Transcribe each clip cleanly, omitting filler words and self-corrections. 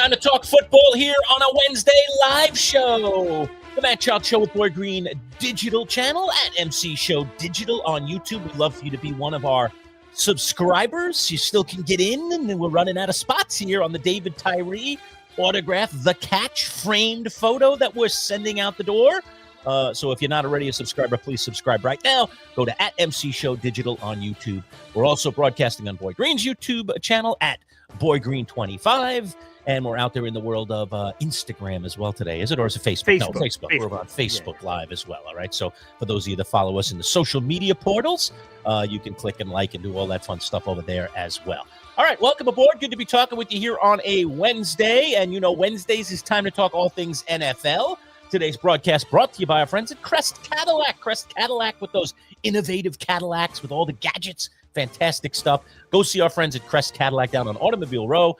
Time to talk football here on a Wednesday live show. The Manchild Show with Boy Green digital channel at MC Show Digital on YouTube. We'd love for you to be one of our subscribers. You still can get in, and we're running out of spots here on the David Tyree autograph, the catch framed photo that we're sending out the door. So if you're not already a subscriber, please subscribe right now. Go to at MC Show Digital on YouTube. We're also broadcasting on Boy Green's YouTube channel at Boy Green 25. And we're out there in the world of Instagram as well today. Is it, or is it Facebook? No, Facebook. We're on Facebook Live as well, all right? So for those of you that follow us in the social media portals, you can click and like and do all that fun stuff over there as well. All right, welcome aboard. Good to be talking with you here on a Wednesday. And, you know, Wednesdays is time to talk all things NFL. Today's broadcast brought to you by our friends at Crest Cadillac. Crest Cadillac with those innovative Cadillacs with all the gadgets. Fantastic stuff. Go see our friends at Crest Cadillac down on Automobile Row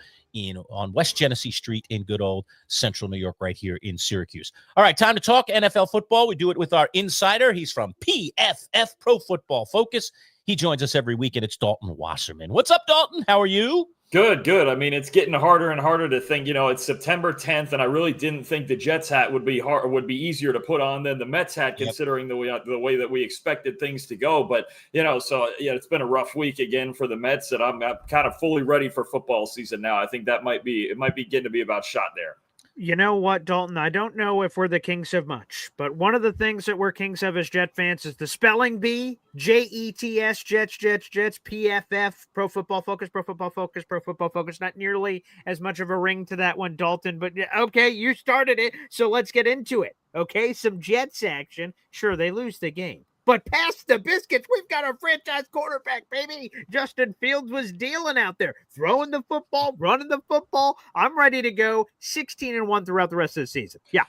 on West Genesee Street in good old Central New York right here in Syracuse. All right, time to talk NFL football. We do it with our insider. He's from PFF, Pro Football Focus. He joins us every week, and it's Dalton Wasserman. What's up, Dalton? How are you? Good. I mean, it's getting harder and harder to think, it's September 10th, and I really didn't think the Jets hat would be easier to put on than the Mets hat, considering the way that we expected things to go. But, it's been a rough week again for the Mets, and I'm kind of fully ready for football season now. I think it might be getting to be about shot there. You know what, Dalton? I don't know if we're the kings of much, but one of the things that we're kings of as Jet fans is the spelling bee, Jets, Jets, PFF, Pro Football Focus, Pro Football Focus, Pro Football Focus. Not nearly as much of a ring to that one, Dalton, but okay, you started it, so let's get into it. Okay, some Jets action. Sure, they lose the game. But past the biscuits, we've got our franchise quarterback, baby. Justin Fields was dealing out there, throwing the football, running the football. I'm ready to go 16-1 throughout the rest of the season. Yeah.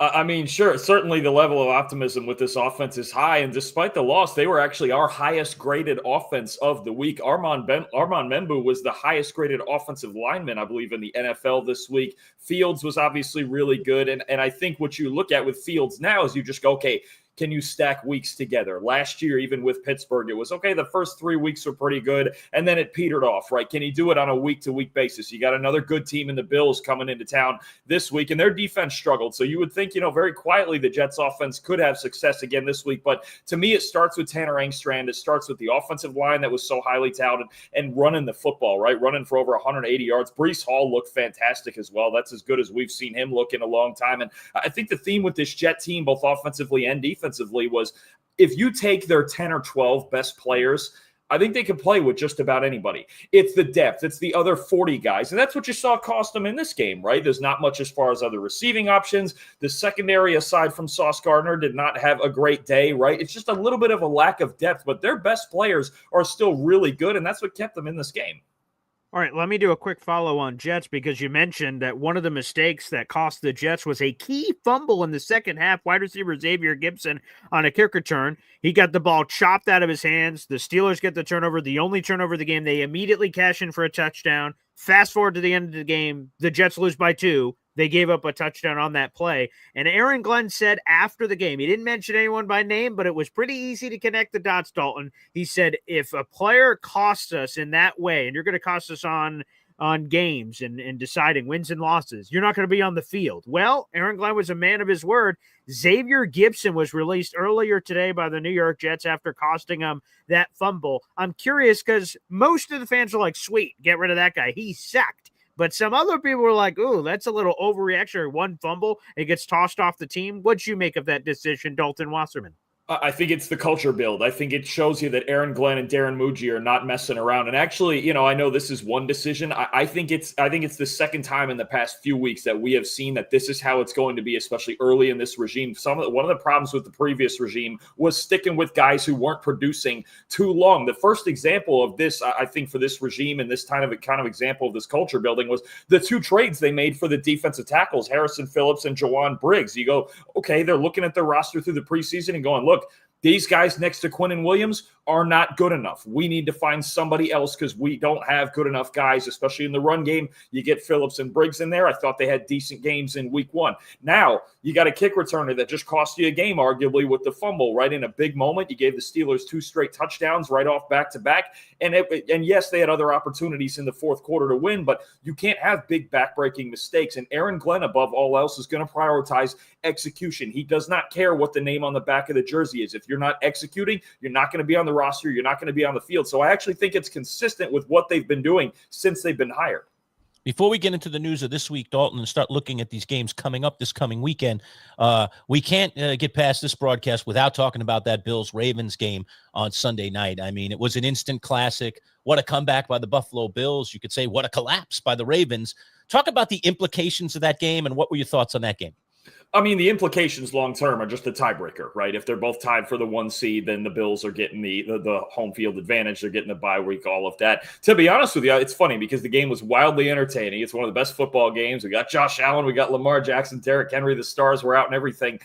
I mean, sure, certainly the level of optimism with this offense is high. And despite the loss, they were actually our highest graded offense of the week. Armand Membu was the highest graded offensive lineman, I believe, in the NFL this week. Fields was obviously really good. And I think what you look at with Fields now is you just go, okay, can you stack weeks together? Last year, even with Pittsburgh, it was, okay, the first 3 weeks were pretty good, and then it petered off, right? Can you do it on a week-to-week basis? You got another good team in the Bills coming into town this week, and their defense struggled. So you would think, very quietly the Jets offense could have success again this week. But to me, it starts with Tanner Engstrand. It starts with the offensive line that was so highly touted and running the football, right? Running for over 180 yards. Breece Hall looked fantastic as well. That's as good as we've seen him look in a long time. And I think the theme with this Jet team, both offensively and defensively, was if you take their 10 or 12 best players, I think they can play with just about anybody. It's the depth. It's the other 40 guys. And that's what you saw cost them in this game, right? There's not much as far as other receiving options. The secondary, aside from Sauce Gardner, did not have a great day, right? It's just a little bit of a lack of depth, but their best players are still really good, and that's what kept them in this game. All right, let me do a quick follow on Jets because you mentioned that one of the mistakes that cost the Jets was a key fumble in the second half. Wide receiver Xavier Gibson on a kick return. He got the ball chopped out of his hands. The Steelers get the turnover, the only turnover of the game. They immediately cash in for a touchdown. Fast forward to the end of the game, the Jets lose by 2. They gave up a touchdown on that play. And Aaron Glenn said after the game, he didn't mention anyone by name, but it was pretty easy to connect the dots, Dalton. He said, if a player costs us in that way, and you're going to cost us on games and deciding wins and losses, you're not going to be on the field. Well, Aaron Glenn was a man of his word. Xavier Gibson was released earlier today by the New York Jets after costing him that fumble. I'm curious because most of the fans are like, sweet, get rid of that guy. He sucked. But some other people were like, ooh, that's a little overreaction. One fumble, it gets tossed off the team. What'd you make of that decision, Dalton Wasserman? I think it's the culture build. I think it shows you that Aaron Glenn and Darren Muji are not messing around. And actually, I know this is one decision. I think it's the second time in the past few weeks that we have seen that this is how it's going to be, especially early in this regime. One of the problems with the previous regime was sticking with guys who weren't producing too long. The first example of this, I think, for this regime and this kind of example of this culture building was the 2 trades they made for the defensive tackles, Harrison Phillips and Jawan Briggs. You go, okay, they're looking at their roster through the preseason and going, look, these guys next to Quinnen Williams, are not good enough. We need to find somebody else because we don't have good enough guys, especially in the run game. You get Phillips and Briggs in there. I thought they had decent games in week 1. Now you got a kick returner that just cost you a game, arguably, with the fumble right in a big moment. You gave the Steelers 2 straight touchdowns right off back-to-back. And yes, they had other opportunities in the fourth quarter to win, but you can't have big back-breaking mistakes. And Aaron Glenn, above all else, is going to prioritize execution. He does not care what the name on the back of the jersey is. If you're not executing, you're not going to be on the roster. You're not going to be on the field. So I actually think it's consistent with what they've been doing since they've been hired. Before we get into the news of this week, Dalton, and start looking at these games coming up this coming weekend, we can't get past this broadcast without talking about that Bills-Ravens game on Sunday night. I mean, it was an instant classic. What a comeback by the Buffalo Bills. You could say what a collapse by the Ravens. Talk about the implications of that game, and what were your thoughts on that game? I mean, the implications long-term are just a tiebreaker, right? If they're both tied for the 1 seed, then the Bills are getting the home field advantage. They're getting the bye week, all of that. To be honest with you, it's funny because the game was wildly entertaining. It's one of the best football games. We got Josh Allen, we got Lamar Jackson, Derrick Henry, the stars were out and everything.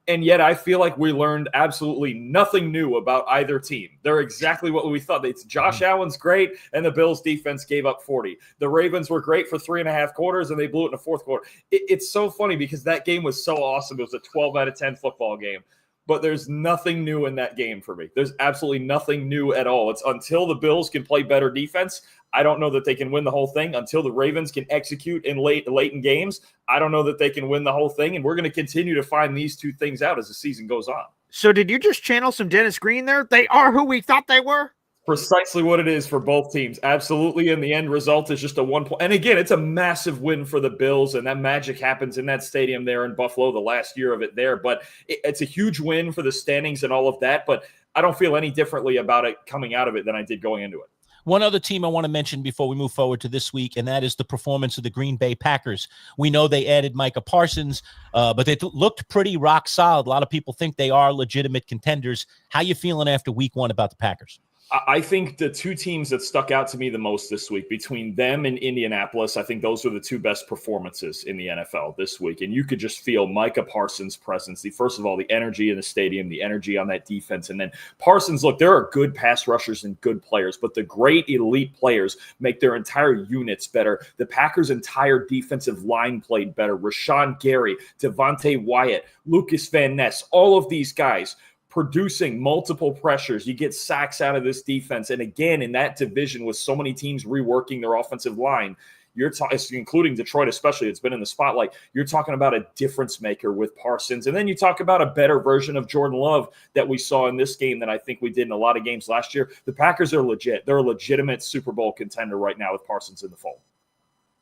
And yet I feel like we learned absolutely nothing new about either team. They're exactly what we thought. It's Josh Allen's great, and the Bills defense gave up 40. The Ravens were great for 3.5 quarters, and they blew it in the fourth quarter. It's so funny because that game was so awesome. It was a 12 out of 10 football game. But there's nothing new in that game for me. There's absolutely nothing new at all. It's until the Bills can play better defense, I don't know that they can win the whole thing. Until the Ravens can execute in late in games, I don't know that they can win the whole thing. And we're going to continue to find these two things out as the season goes on. So did you just channel some Dennis Green there? They are who we thought they were? Precisely what it is for both teams. Absolutely. And the end result is just a 1 point. And again, it's a massive win for the Bills, and that magic happens in that stadium there in Buffalo, the last year of it there. But it's a huge win for the standings and all of that. But I don't feel any differently about it coming out of it than I did going into it. One other team I want to mention before we move forward to this week, and that is the performance of the Green Bay Packers. We know they added Micah Parsons, but they looked pretty rock solid. A lot of people think they are legitimate contenders. How you feeling after week 1 about the Packers? I think the two teams that stuck out to me the most this week, between them and Indianapolis, I think those were the two best performances in the NFL this week. And you could just feel Micah Parsons' presence. First of all, the energy in the stadium, the energy on that defense. And then Parsons, look, there are good pass rushers and good players, but the great elite players make their entire units better. The Packers' entire defensive line played better. Rashawn Gary, Devontae Wyatt, Lucas Van Ness, all of these guys producing multiple pressures. You get sacks out of this defense. And again, in that division with so many teams reworking their offensive line, you're including Detroit especially, it's been in the spotlight. You're talking about a difference maker with Parsons. And then you talk about a better version of Jordan Love that we saw in this game than I think we did in a lot of games last year. The Packers are legit. They're a legitimate Super Bowl contender right now with Parsons in the fold.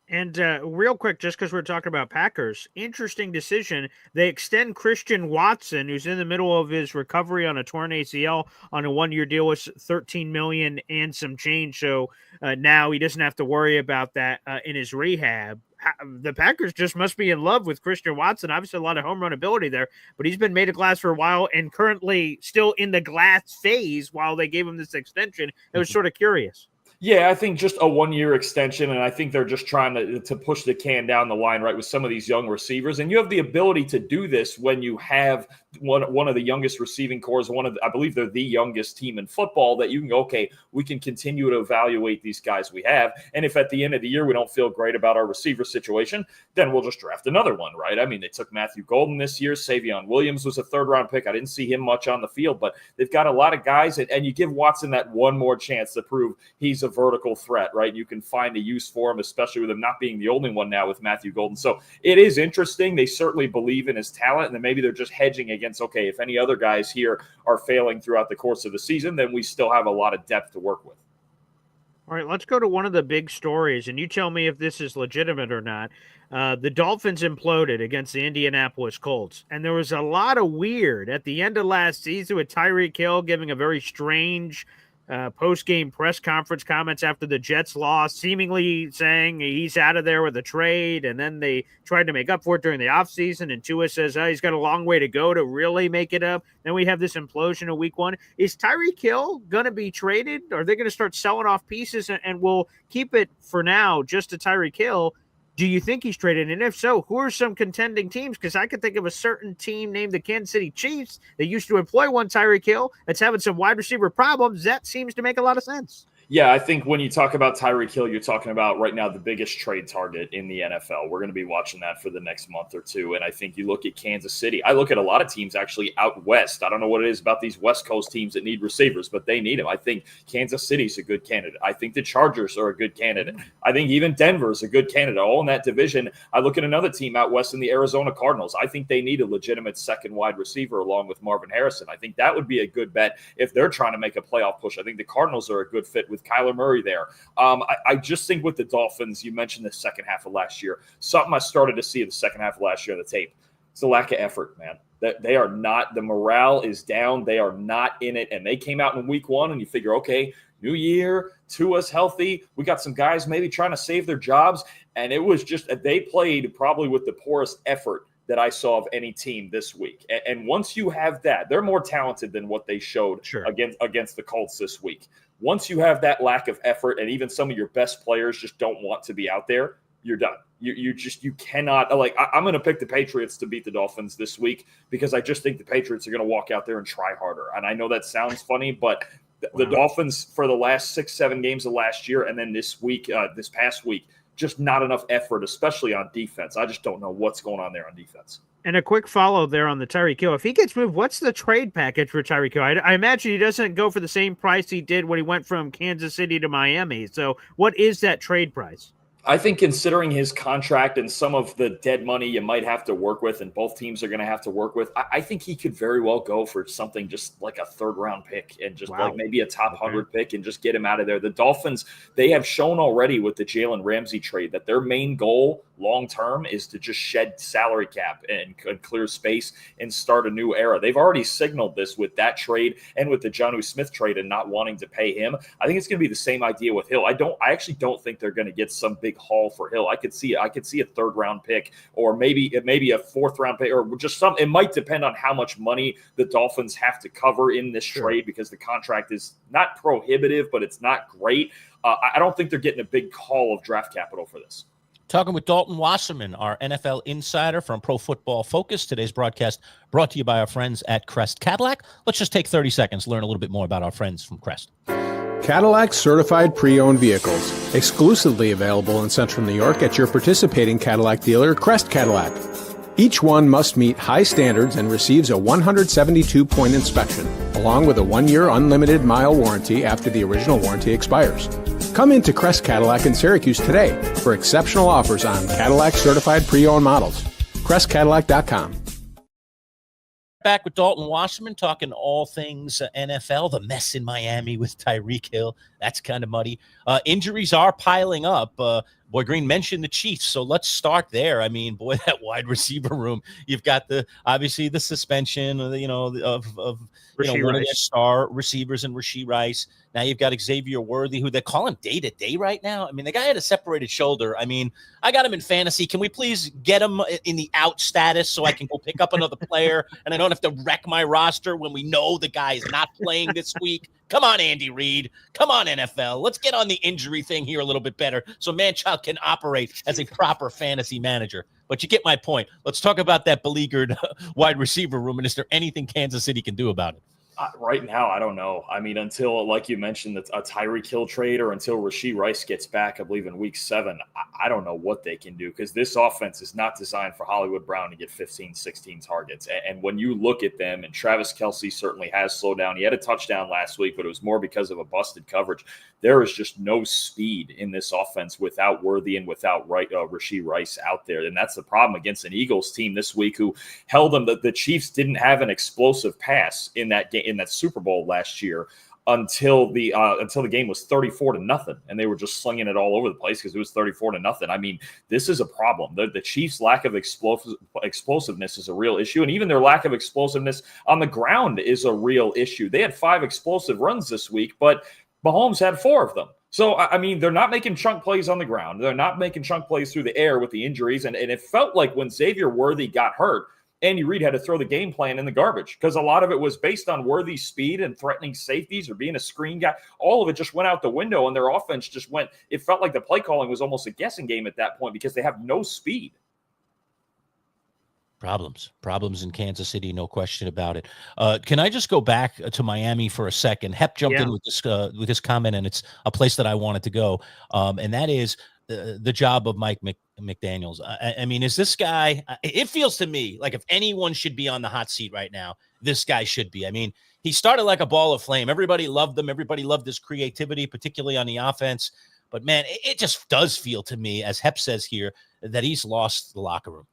And real quick, just because we're talking about Packers, interesting decision. They extend Christian Watson, who's in the middle of his recovery on a torn ACL, on a 1-year deal with $13 million and some change. So now he doesn't have to worry about that in his rehab. The Packers just must be in love with Christian Watson. Obviously, a lot of home run ability there, but he's been made of glass for a while and currently still in the glass phase while they gave him this extension. It was sort of curious. Yeah, I think just a 1-year extension, and I think they're just trying to push the can down the line, right, with some of these young receivers. And you have the ability to do this when you have one of the youngest receiving cores, I believe they're the youngest team in football, that you can go, okay, we can continue to evaluate these guys we have. And if at the end of the year we don't feel great about our receiver situation, then we'll just draft another one, right? I mean, they took Matthew Golden this year. Savion Williams was a 3rd-round pick. I didn't see him much on the field, but they've got a lot of guys, and you give Watson that one more chance to prove he's a vertical threat, right? You can find a use for him, especially with him not being the only one now with Matthew Golden. So it is interesting. They certainly believe in his talent, and then maybe they're just hedging against, okay, if any other guys here are failing throughout the course of the season, then we still have a lot of depth to work with. All right, let's go to one of the big stories, and you tell me if this is legitimate or not. The Dolphins imploded against the Indianapolis Colts, and there was a lot of weird at the end of last season with Tyreek Hill giving a very strange post-game press conference comments after the Jets lost, seemingly saying he's out of there with a trade, and then they tried to make up for it during the offseason, and Tua says he's got a long way to go to really make it up. Then we have this implosion of week 1. Is Tyreek Hill going to be traded? Are they going to start selling off pieces, and we'll keep it for now just to Tyreek Hill? Do you think he's traded? And if so, who are some contending teams? Because I could think of a certain team named the Kansas City Chiefs that used to employ one Tyreek Hill that's having some wide receiver problems. That seems to make a lot of sense. Yeah, I think when you talk about Tyreek Hill, you're talking about right now the biggest trade target in the NFL. We're going to be watching that for the next month or two. And I think you look at Kansas City. I look at a lot of teams actually out west. I don't know what it is about these West Coast teams that need receivers, but they need them. I think Kansas City's a good candidate. I think the Chargers are a good candidate. I think even Denver is a good candidate. All in that division. I look at another team out west in the Arizona Cardinals. I think they need a legitimate second wide receiver along with Marvin Harrison. I think that would be a good bet if they're trying to make a playoff push. I think the Cardinals are a good fit with Kyler Murray there. I just think with the Dolphins, you mentioned the second half of last year, something I started to see in the second half of last year on the tape. It's the lack of effort, man. That they are not, the morale is down. They are not in it. And they came out in week one and you figure, okay, new year, Tua's healthy. We got some guys maybe trying to save their jobs. And it was just, they played probably with the poorest effort that I saw of any team this week. And once you have that, they're more talented than what they showed against the Colts this week. Once you have that lack of effort and even some of your best players just don't want to be out there, you're done. You cannot, like, I'm going to pick the Patriots to beat the Dolphins this week because I just think the Patriots are going to walk out there and try harder. And I know that sounds funny, but the Dolphins for the last 6-7 games of last year and then this week, this past week, just not enough effort, especially on defense. I just don't know what's going on there on defense. And a quick follow there on the Tyreek Hill. If he gets moved, what's the trade package for Tyreek Hill? I imagine he doesn't go for the same price he did when he went from Kansas City to Miami. So what is that trade price? I think considering his contract and some of the dead money you might have to work with and both teams are going to have to work with, I think he could very well go for something just like a third-round pick and just like maybe a top 100 pick and just get him out of there. The Dolphins, they have shown already with the Jalen Ramsey trade that their main goal long-term is to just shed salary cap and clear space and start a new era. They've already signaled this with that trade and with the Jonnu Smith trade and not wanting to pay him. I think it's going to be the same idea with Hill. I actually don't think they're going to get some big haul for Hill. I could see a third-round pick or maybe a fourth-round pick or just some. It might depend on how much money the Dolphins have to cover in this trade because the contract is not prohibitive, but it's not great. I don't think they're getting a big haul of draft capital for this. Talking with Dalton Wasserman, our NFL insider from Pro Football Focus. Today's broadcast brought to you by our friends at Crest Cadillac. Let's just take 30 seconds, learn a little bit more about our friends from Crest. Cadillac certified pre-owned vehicles, exclusively available in Central New York at your participating Cadillac dealer, Crest Cadillac. Each one must meet high standards and receives a 172-point inspection, along with a 1-year unlimited mile warranty after the original warranty expires. Come into Crest Cadillac in Syracuse today for exceptional offers on Cadillac certified pre-owned models. CrestCadillac.com. Back with Dalton Wasserman talking all things NFL, the mess in Miami with Tyreek Hill. That's kind of muddy. Injuries are piling up. Boy, Green mentioned the Chiefs, so let's start there. I mean, boy, that wide receiver room. You've got obviously the suspension, of one of their star receivers in Rashee Rice. Now you've got Xavier Worthy, who they call him day-to-day right now. I mean, the guy had a separated shoulder. I mean, I got him in fantasy. Can we please get him in the out status so I can go pick up another player and I don't have to wreck my roster when we know the guy is not playing this week? Come on, Andy Reid. Come on, NFL. Let's get on the injury thing here a little bit better so Manchild can operate as a proper fantasy manager. But you get my point. Let's talk about that beleaguered wide receiver room, and is there anything Kansas City can do about it? Right now, I don't know. I mean, until, like you mentioned, a Tyreek Hill trade or until Rashee Rice gets back, I believe, in week 7, I don't know what they can do because this offense is not designed for Hollywood Brown to get 15, 16 targets. And when you look at them, and Travis Kelce certainly has slowed down. He had a touchdown last week, but it was more because of a busted coverage. There is just no speed in this offense without Worthy and without Rashee Rice out there. And that's the problem against an Eagles team this week who held them. The Chiefs didn't have an explosive pass in that game, in that Super Bowl last year until the game was 34-0, and they were just slinging it all over the place because it was 34-0. I mean, this is a problem. The Chiefs' lack of explosiveness is a real issue, and even their lack of explosiveness on the ground is a real issue. They had 5 explosive runs this week, but Mahomes had 4 of them. So, I mean, they're not making chunk plays on the ground. They're not making chunk plays through the air with the injuries, and it felt like when Xavier Worthy got hurt, Andy Reid had to throw the game plan in the garbage because a lot of it was based on worthy speed and threatening safeties or being a screen guy. All of it just went out the window, and their offense just went. It felt like the play calling was almost a guessing game at that point because they have no speed. Problems in Kansas City, no question about it. Can I just go back to Miami for a second? Hep jumped in with this comment, and it's a place that I wanted to go, and that is the job of Mike McDaniels. I mean, is this guy? It feels to me like if anyone should be on the hot seat right now, this guy should be. I mean, he started like a ball of flame. Everybody loved him. Everybody loved his creativity, particularly on the offense. But man, it just does feel to me, as Hep says here, that he's lost the locker room.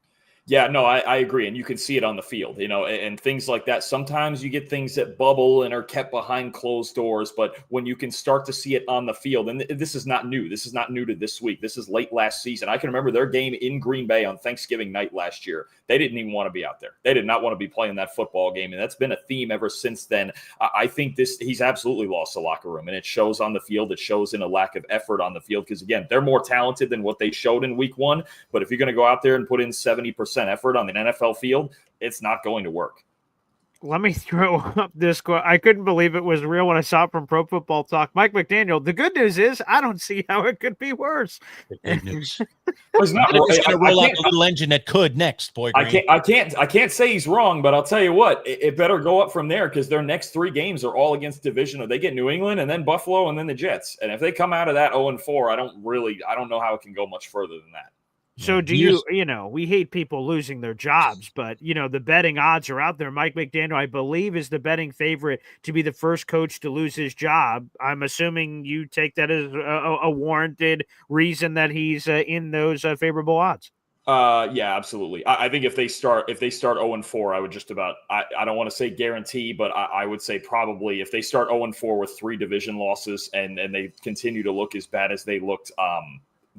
Yeah, no, I agree. And you can see it on the field, and things like that. Sometimes you get things that bubble and are kept behind closed doors. But when you can start to see it on the field, and this is not new. This is not new to this week. This is late last season. I can remember their game in Green Bay on Thanksgiving night last year. They didn't even want to be out there. They did not want to be playing that football game. And that's been a theme ever since then. I think he's absolutely lost the locker room. And it shows on the field. It shows in a lack of effort on the field. Because, again, they're more talented than what they showed in week one. But if you're going to go out there and put in 70% effort on the NFL field, it's not going to work. Let me throw up this quote. I couldn't believe it was real when I saw it from Pro Football Talk. Mike McDaniel, the good news is I don't see how it could be worse. The good news. It's not going to roll out the little engine that could next, boy. Green. I can't say he's wrong, but I'll tell you what, it better go up from there because their next 3 games are all against divisional. They get New England and then Buffalo and then the Jets. And if they come out of that 0-4, I don't know how it can go much further than that. So do we hate people losing their jobs, but, the betting odds are out there. Mike McDaniel, I believe, is the betting favorite to be the first coach to lose his job. I'm assuming you take that as a warranted reason that he's in those favorable odds. Yeah, absolutely. I think if they start 0-4, I would just about, I don't want to say guarantee, but I would say probably if they start 0-4 with 3 division losses and they continue to look as bad as they looked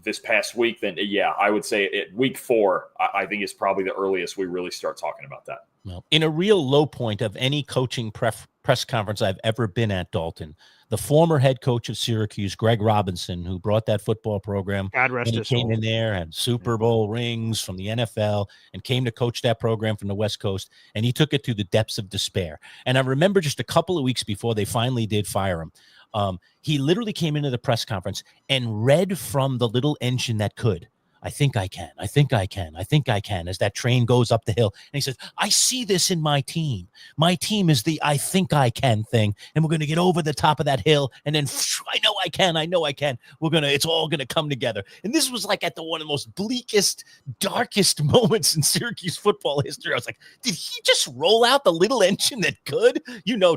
this past week, then yeah, I would say week 4, I think is probably the earliest we really start talking about that. Well, in a real low point of any coaching press conference I've ever been at, Dalton, the former head coach of Syracuse, Greg Robinson, who brought that football program, God rest his soul, came in there and Super Bowl rings from the NFL and came to coach that program from the West Coast, and he took it to the depths of despair. And I remember just a couple of weeks before they finally did fire him, he literally came into the press conference and read from the little engine that could. I think I can. I think I can. I think I can. As that train goes up the hill. And he says, I see this in my team. My team is the I think I can thing. And we're going to get over the top of that hill. And then I know I can. I know I can. It's all going to come together. And this was like at one of the most bleakest, darkest moments in Syracuse football history. I was like, did he just roll out the little engine that could?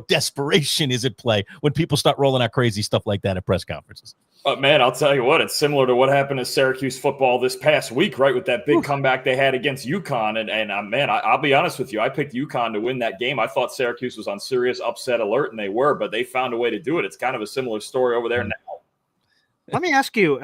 Desperation is at play when people start rolling out crazy stuff like that at press conferences. Man, I'll tell you what, it's similar to what happened to Syracuse football this past week, right, with that big comeback they had against UConn. And man, I'll be honest with you, I picked UConn to win that game. I thought Syracuse was on serious upset alert, and they were, but they found a way to do it. It's kind of a similar story over there now. Let me ask you,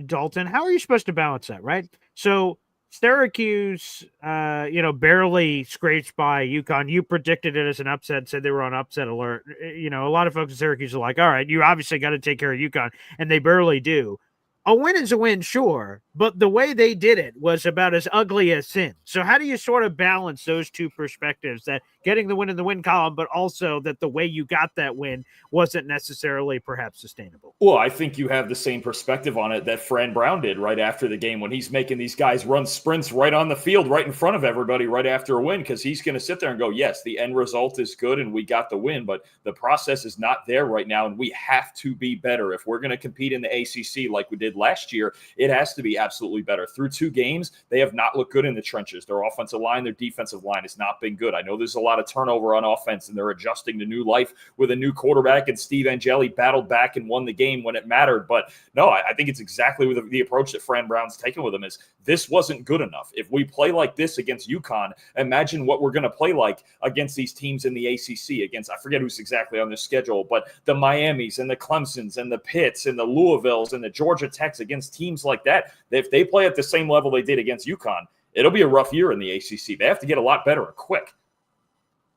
Dalton, how are you supposed to balance that, right? So Syracuse, barely scraped by UConn. You predicted it as an upset, said they were on upset alert. A lot of folks in Syracuse are like, all right, you obviously got to take care of UConn, and they barely do. A win is a win, sure, but the way they did it was about as ugly as sin. So how do you sort of balance those two perspectives, that getting the win in the win column, but also that the way you got that win wasn't necessarily perhaps sustainable? Well, I think you have the same perspective on it that Fran Brown did right after the game when he's making these guys run sprints right on the field, right in front of everybody right after a win, because he's going to sit there and go, yes, the end result is good and we got the win, but the process is not there right now, and we have to be better. If we're going to compete in the ACC like we did last year, it has to be absolutely better. Through 2 games, they have not looked good in the trenches. Their offensive line, their defensive line has not been good. I know there's a lot of turnover on offense, and they're adjusting to new life with a new quarterback, and Steve Angeli battled back and won the game when it mattered. But no, I think it's exactly with the approach that Fran Brown's taken with them is this wasn't good enough. If we play like this against UConn, imagine what we're going to play like against these teams in the ACC, against, I forget who's exactly on their schedule, but the Miamis and the Clemsons and the Pitts and the Louisvilles and the Georgia Techs, against teams like that, if they play at the same level they did against UConn, it'll be a rough year in the ACC. They have to get a lot better quick.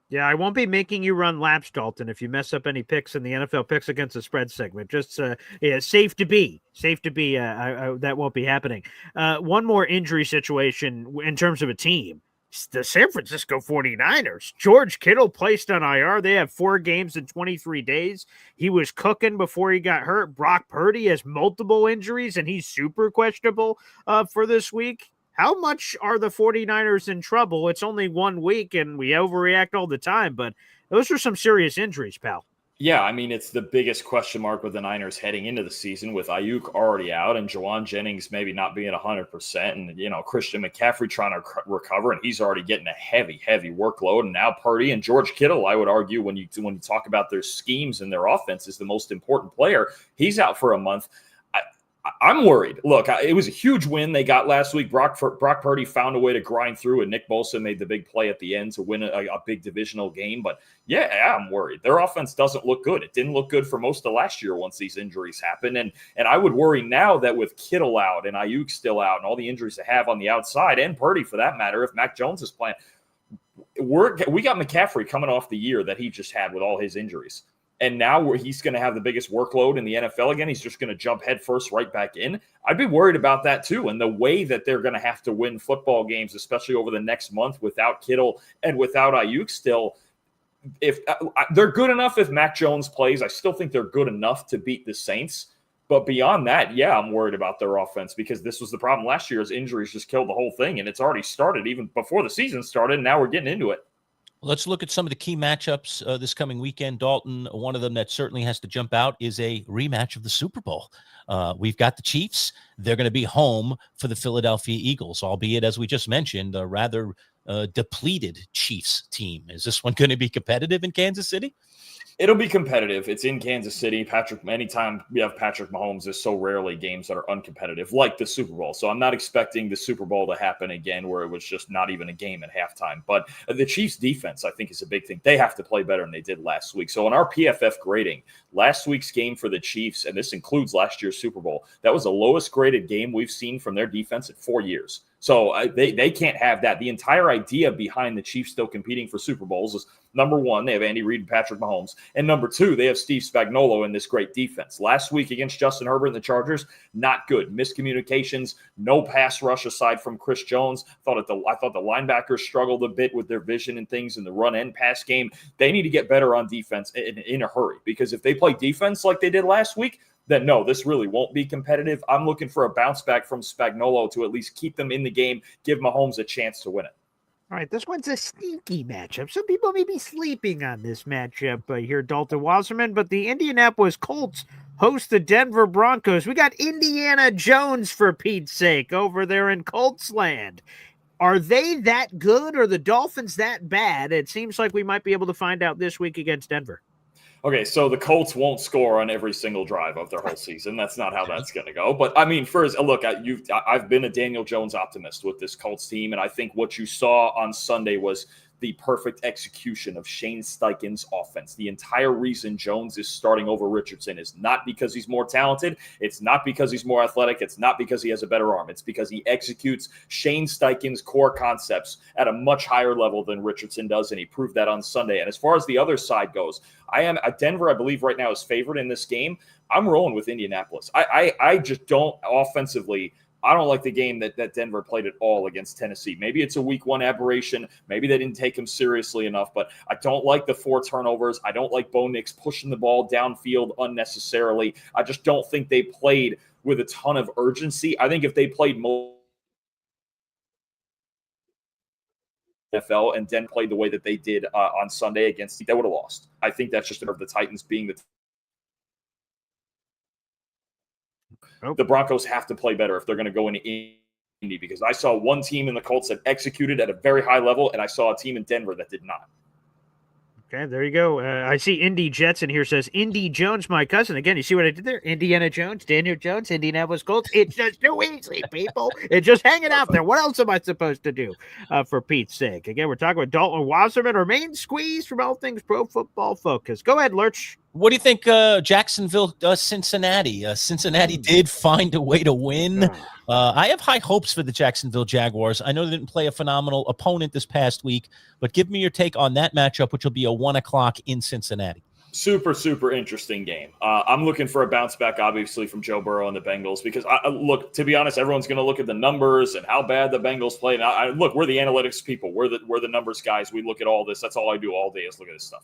Yeah, I won't be making you run laps, Dalton, if you mess up any picks in the NFL picks against the spread segment. Just safe to be. That won't be happening. One more injury situation in terms of a team. the San Francisco 49ers. George Kittle placed on IR. They have 4 games in 23 days. He was cooking before he got hurt. Brock Purdy has multiple injuries, and he's super questionable for this week. How much are the 49ers in trouble? It's only 1 week, and we overreact all the time, but those are some serious injuries, pal. Yeah, I mean, it's the biggest question mark with the Niners heading into the season with Ayuk already out and Jawan Jennings maybe not being 100% and, Christian McCaffrey trying to recover, and he's already getting a heavy workload. And now Purdy and George Kittle, I would argue, when you talk about their schemes and their offense, is the most important player. He's out for a month. I'm worried. Look, it was a huge win they got last week. Brock Purdy found a way to grind through, and Nick Bosa made the big play at the end to win a big divisional game. But, yeah, I'm worried. Their offense doesn't look good. It didn't look good for most of last year once these injuries happened. And I would worry now that with Kittle out and Ayuk still out and all the injuries they have on the outside, and Purdy for that matter, if Mac Jones is playing, we got McCaffrey coming off the year that he just had with all his injuries. And now he's going to have the biggest workload in the NFL again. He's just going to jump headfirst right back in. I'd be worried about that too. And the way that they're going to have to win football games, especially over the next month without Kittle and without Ayuk still, if they're good enough if Mac Jones plays, I still think they're good enough to beat the Saints. But beyond that, yeah, I'm worried about their offense because this was the problem last year. Is injuries just killed the whole thing. And it's already started even before the season started. And now we're getting into it. Let's look at some of the key matchups this coming weekend. Dalton, one of them that certainly has to jump out is a rematch of the Super Bowl. We've got the Chiefs. They're going to be home for the Philadelphia Eagles, albeit, as we just mentioned, a rather depleted Chiefs team. Is this one going to be competitive in Kansas City? It'll be competitive. It's in Kansas City. Anytime we have Patrick Mahomes, there's so rarely games that are uncompetitive, like the Super Bowl. So I'm not expecting the Super Bowl to happen again where it was just not even a game at halftime. But the Chiefs' defense, I think, is a big thing. They have to play better than they did last week. So in our PFF grading, last week's game for the Chiefs, and this includes last year's Super Bowl, that was the lowest graded game we've seen from their defense in 4 years. So they can't have that. The entire idea behind the Chiefs still competing for Super Bowls is, number one, they have Andy Reid and Patrick Mahomes. And number two, they have Steve Spagnuolo in this great defense. Last week against Justin Herbert and the Chargers, not good. Miscommunications, no pass rush aside from Chris Jones. I thought the linebackers struggled a bit with their vision and things in the run and pass game. They need to get better on defense in a hurry, because if they play defense like they did last week, then no, this really won't be competitive. I'm looking for a bounce back from Spagnuolo to at least keep them in the game, give Mahomes a chance to win it. All right, this one's a sneaky matchup. Some people may be sleeping on this matchup here, Dalton Wasserman, but the Indianapolis Colts host the Denver Broncos. We got Indiana Jones, for Pete's sake, over there in Colts land. Are they that good, or the Dolphins that bad? It seems like we might be able to find out this week against Denver. Okay, so the Colts won't score on every single drive of their whole season. That's not how that's going to go. But, I mean, first, look, I've been a Daniel Jones optimist with this Colts team, and I think what you saw on Sunday was the perfect execution of Shane Steichen's offense. The entire reason Jones is starting over Richardson is not because he's more talented. It's not because he's more athletic. It's not because he has a better arm. It's because he executes Shane Steichen's core concepts at a much higher level than Richardson does, and he proved that on Sunday. And as far as the other side goes, Denver, I believe, right now is favored in this game. I'm rolling with Indianapolis. I just don't offensively – I don't like the game that Denver played at all against Tennessee. Maybe it's a week one aberration. Maybe they didn't take him seriously enough, but I don't like the 4 turnovers. I don't like Bo Nix pushing the ball downfield unnecessarily. I just don't think they played with a ton of urgency. I think if they played more NFL and then played the way that they did on Sunday against, they would have lost. I think that's just the Titans being the Broncos have to play better if they're going to go into Indy, because I saw one team in the Colts that executed at a very high level, and I saw a team in Denver that did not. Okay, there you go. I see Indy Jets in here, says Indy Jones, my cousin. Again, you see what I did there? Indiana Jones, Daniel Jones, Indianapolis Colts. It's just too easy, people. It's just hanging out there. What else am I supposed to do, for Pete's sake? Again, we're talking about Dalton Wasserman, our main squeeze from all things Pro Football Focus. Go ahead, Lerch. What do you think, Jacksonville, Cincinnati? Cincinnati did find a way to win. I have high hopes for the Jacksonville Jaguars. I know they didn't play a phenomenal opponent this past week, but give me your take on that matchup, which will be a 1:00 in Cincinnati. Super, super interesting game. I'm looking for a bounce back, obviously, from Joe Burrow and the Bengals because, look, to be honest, everyone's going to look at the numbers and how bad the Bengals played. Look, we're the analytics people. We're the numbers guys. We look at all this. That's all I do all day is look at this stuff.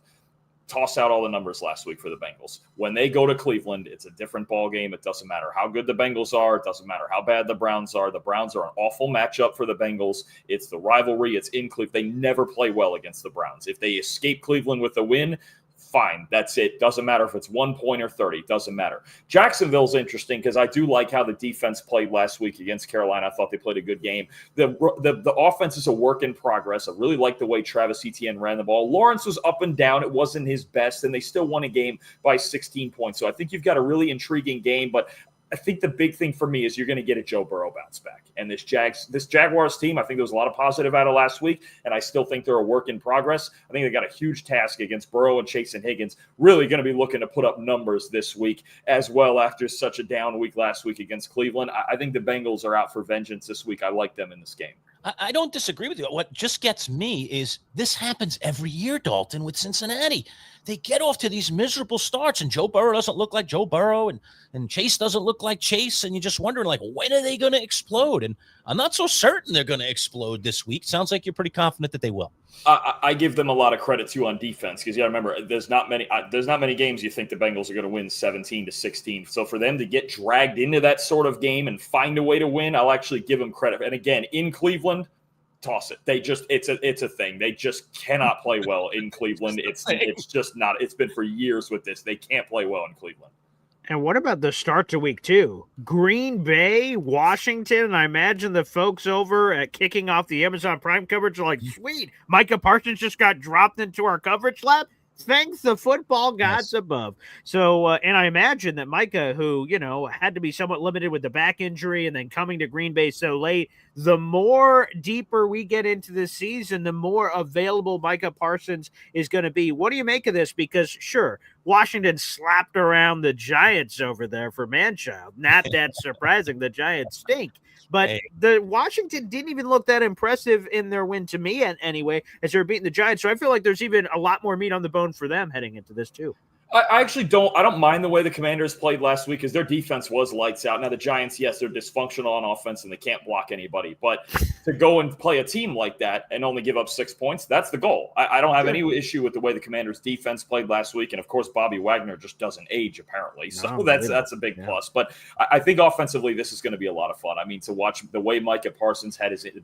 Toss out all the numbers last week for the Bengals. When they go to Cleveland, it's a different ball game. It doesn't matter how good the Bengals are. It doesn't matter how bad the Browns are. The Browns are an awful matchup for the Bengals. It's the rivalry. It's in Cleveland. They never play well against the Browns. If they escape Cleveland with a win, fine. That's it. Doesn't matter if it's 1 point or 30. Doesn't matter. Jacksonville's interesting because I do like how the defense played last week against Carolina. I thought they played a good game. The offense is a work in progress. I really like the way Travis Etienne ran the ball. Lawrence was up and down. It wasn't his best, and they still won a game by 16 points. So I think you've got a really intriguing game, but I think the big thing for me is you're going to get a Joe Burrow bounce back. And this Jaguars team, I think there was a lot of positive out of last week, and I still think they're a work in progress. I think they got a huge task against Burrow and Chase and Higgins, really going to be looking to put up numbers this week as well after such a down week last week against Cleveland. I think the Bengals are out for vengeance this week. I like them in this game. I don't disagree with you. What just gets me is this happens every year, Dalton, with Cincinnati. They get off to these miserable starts, and Joe Burrow doesn't look like Joe Burrow, and Chase doesn't look like Chase, and you're just wondering, like, when are they going to explode? And I'm not so certain they're going to explode this week. Sounds like you're pretty confident that they will. I give them a lot of credit, too, on defense because you got to remember, there's not many games you think the Bengals are going to win 17-16. So for them to get dragged into that sort of game and find a way to win, I'll actually give them credit. And again, in Cleveland, toss it. It's a thing. They just cannot play well in Cleveland. It's just not. It's been for years with this. They can't play well in Cleveland. And what about the start to week 2? Green Bay, Washington, and I imagine the folks over at kicking off the Amazon Prime coverage are like, sweet, Micah Parsons just got dropped into our coverage lab. Thanks the football gods above. So, and I imagine that Micah, who, had to be somewhat limited with the back injury and then coming to Green Bay so late, the more deeper we get into this season, the more available Micah Parsons is going to be. What do you make of this? Because, sure, Washington slapped around the Giants over there for Manchild. Not that surprising. The Giants stink. But the Washington didn't even look that impressive in their win to me anyway, as they're beating the Giants. So I feel like there's even a lot more meat on the bone for them heading into this too. I actually don't mind the way the Commanders played last week because their defense was lights out. Now the Giants, yes, they're dysfunctional on offense and they can't block anybody. But to go and play a team like that and only give up 6 points, that's the goal. I don't have any issue with the way the Commanders defense played last week. And of course, Bobby Wagner just doesn't age apparently. So that's a big plus. But I think offensively, this is going to be a lot of fun. I mean, to watch the way Micah Parsons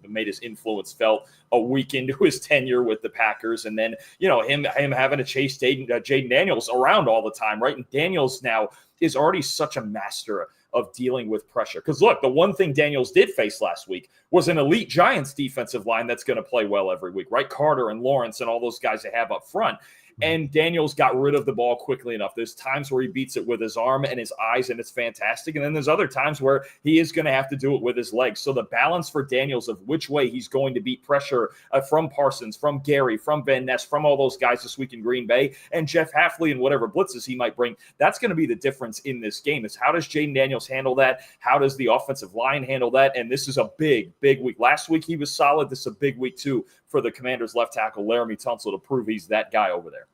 made his influence felt a week into his tenure with the Packers. And then, him having to chase Jaden Daniels around all the time, right? And Daniels now is already such a master of dealing with pressure. Because look, the one thing Daniels did face last week was an elite Giants defensive line that's going to play well every week, right? Carter and Lawrence and all those guys they have up front. And Daniels got rid of the ball quickly enough. There's times where he beats it with his arm and his eyes, and it's fantastic. And then there's other times where he is going to have to do it with his legs. So the balance for Daniels of which way he's going to beat pressure from Parsons, from Gary, from Van Ness, from all those guys this week in Green Bay, and Jeff Hafley and whatever blitzes he might bring, that's going to be the difference in this game is how does Jaden Daniels handle that? How does the offensive line handle that? And this is a big, big week. Last week he was solid. This is a big week too for the Commanders left tackle Laramie Tunsil to prove he's that guy over there.